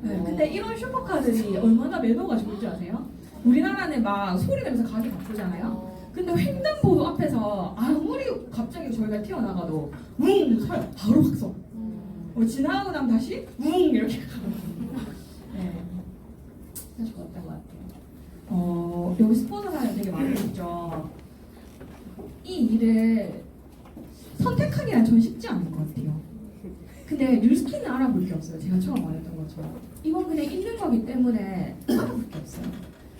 네, 근데 이런 슈퍼카들이 얼마나 매너가 좋을 줄 아세요? 우리나라는 막 소리 내면서 가기 바쁘잖아요. 근데 횡단보도 앞에서 아무리 갑자기 저희가 튀어나가도 웅 서요. 바로 확 서. 지나가고 나면 다시 웅 이렇게 가고. 네, 진짜 좋았던 것 같아요. 여기 스폰서사님 되게 많이 있죠. 이 일을 선택하기란 전 쉽지 않은 것 같아요. 근데 뉴스킨은 알아볼 게 없어요. 제가 처음 말했던 것처럼. 이건 그냥 있는 거기 때문에 알아볼 게 없어요.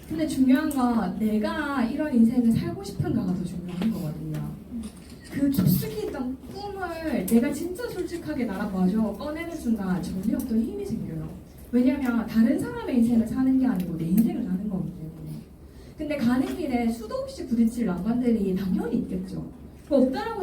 근데 중요한 건 내가 이런 인생을 살고 싶은가가 더 중요한 거거든요. 그 깊숙이 있던 꿈을 내가 진짜 솔직하게 나라봐줘 꺼내는 순간 전혀 없던 힘이 생겨요. 왜냐면 다른 사람의 인생을 사는 게 아니고 내 인생을 사는 거기 때문에. 근데 가는 길에 수도 없이 부딪힐 난관들이 당연히 있겠죠. 없다라고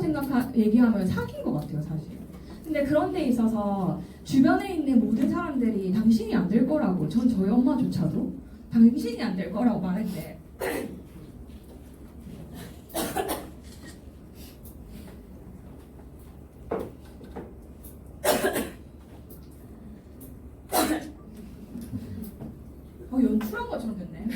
얘기하면 사기인 것 같아요, 사실. 근데 그런 데 있어서 주변에 있는 모든 사람들이 당신이 안 될 거라고, 전 저희 엄마조차도 당신이 안 될 거라고 말했대. 연출한 것처럼 됐네.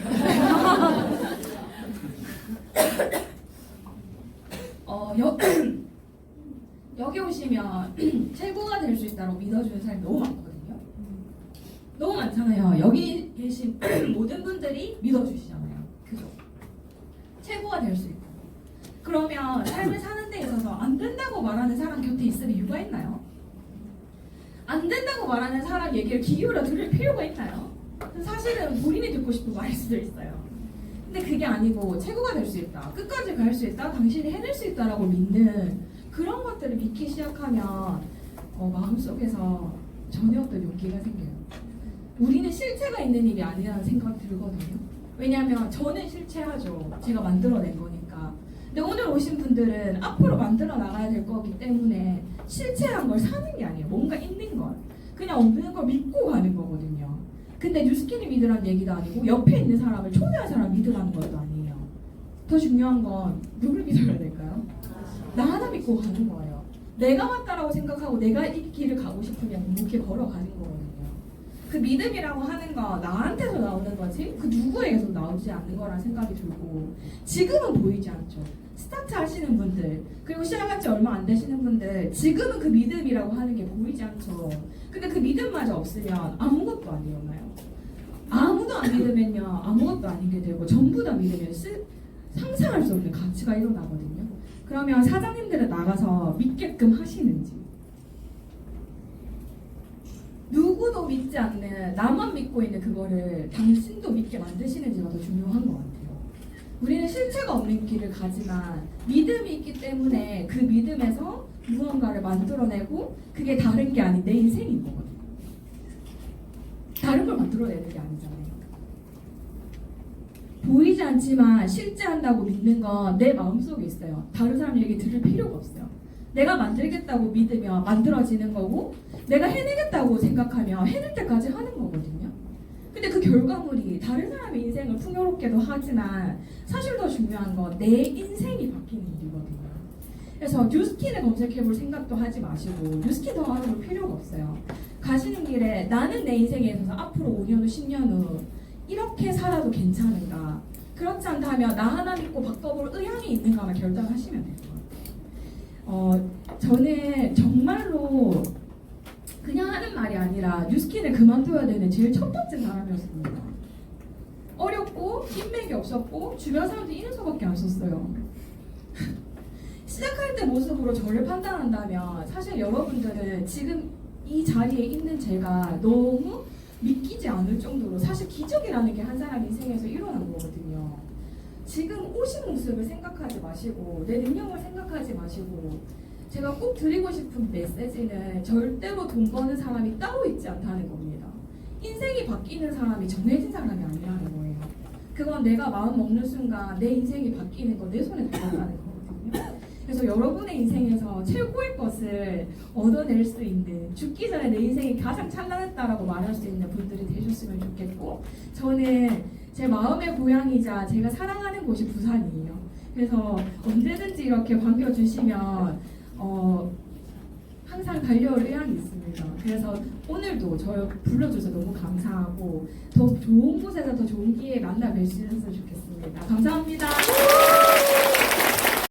여기 오시면 최고가 될 수 있다고 믿어주는 사람이 너무 많거든요. 너무 많잖아요. 여기 계신 모든 분들이 믿어주시잖아요. 그죠? 최고가 될 수 있고. 그러면 삶을 사는 데 있어서 안 된다고 말하는 사람 곁에 있을 이유가 있나요? 안 된다고 말하는 사람 얘기를 귀 기울여 들을 필요가 있나요? 사실은 본인이 듣고 싶은 말일 수도 있어요. 근데 그게 아니고 최고가 될 수 있다, 끝까지 갈 수 있다, 당신이 해낼 수 있다라고 믿는 그런 것들을 믿기 시작하면 마음속에서 전혀 어떤 용기가 생겨요. 우리는 실체가 있는 일이 아니라는 생각이 들거든요. 왜냐하면 저는 실체하죠. 제가 만들어낸 거니까. 근데 오늘 오신 분들은 앞으로 만들어 나가야 될 거기 때문에 실체란 걸 사는 게 아니에요. 뭔가 있는 걸. 그냥 없는 걸 믿고 가는 거거든요. 근데 뉴스킨을 믿으라는 얘기도 아니고 옆에 있는 사람을 초대한 사람 믿으라는 것도 아니에요. 더 중요한 건 누굴 믿어야 될까요? 나 하나 믿고 가는 거예요. 내가 맞다라고 생각하고 내가 이 길을 가고 싶으면 묵묵히 걸어가는 거거든요. 그 믿음이라고 하는 거 나한테서 나오는 거지 그 누구에게서 나오지 않는 거라는 생각이 들고, 지금은 보이지 않죠. 스타트 하시는 분들, 그리고 시작한 지 얼마 안 되시는 분들, 지금은 그 믿음이라고 하는 게 보이지 않죠. 근데 그 믿음마저 없으면 아무것도 아니었나요? 아무도 안 믿으면요 아무것도 아니게 되고, 전부 다 믿으면 상상할 수 없는 가치가 일어나거든요. 그러면 사장님들은 나가서 믿게끔 하시는지, 누구도 믿지 않는 나만 믿고 있는 그거를 당신도 믿게 만드시는지가 더 중요한 것 같아요. 우리는 실체가 없는 길을 가지만 믿음이 있기 때문에 그 믿음에서 무언가를 만들어내고, 그게 다른 게 아닌 내 인생인 거거든요. 다른 걸 만들어내는 게 아니잖아요. 보이지 않지만 실제한다고 믿는 건 내 마음속에 있어요. 다른 사람 얘기 들을 필요가 없어요. 내가 만들겠다고 믿으면 만들어지는 거고, 내가 해내겠다고 생각하면 해낼 때까지 하는 거거든요. 근데 그 결과물이 다른 사람의 인생을 풍요롭게도 하지만 사실 더 중요한 건 내 인생이 바뀌는 일이거든요. 그래서 뉴스킨을 검색해볼 생각도 하지 마시고 뉴스킨 더 알아볼 필요가 없어요. 가시는 길에 나는 내 인생에 있어서 앞으로 5년 후 10년 후 이렇게 살아도 괜찮은가, 그렇지 않다면 나 하나 믿고 바꿔볼 의향이 있는가만 결정하시면 돼요. 저는 정말로 그냥 하는 말이 아니라 뉴스킨을 그만둬야 되는 제일 첫 번째 사람이었습니다. 어렵고 인맥이 없었고 주변 사람들이 이런 수밖에 안 썼어요. 시작할 때 모습으로 저를 판단한다면 사실 여러분들은 지금 이 자리에 있는 제가 너무 믿기지 않을 정도로 사실 기적이라는 게 한 사람 인생에서 일어난 거거든요. 지금 오신 모습을 생각하지 마시고 내 능력을 생각하지 마시고, 제가 꼭 드리고 싶은 메시지는 절대로 돈 버는 사람이 따로 있지 않다는 겁니다. 인생이 바뀌는 사람이 정해진 사람이 아니라는 거예요. 그건 내가 마음 먹는 순간 내 인생이 바뀌는 거 내 손에 달렸다는 거거든요. 그래서 여러분의 인생에서 최고의 것을 얻어낼 수 있는, 죽기 전에 내 인생이 가장 찬란했다라고 말할 수 있는 분들이 되셨으면 좋겠고, 저는 제 마음의 고향이자 제가 사랑하는 곳이 부산이에요. 그래서 언제든지 이렇게 반겨주시면 항상 달려올 의향이 있습니다. 그래서 오늘도 저 불러줘서 너무 감사하고 더 좋은 곳에서 더 좋은 기회에 만나 뵐 수 있었으면 좋겠습니다. 감사합니다.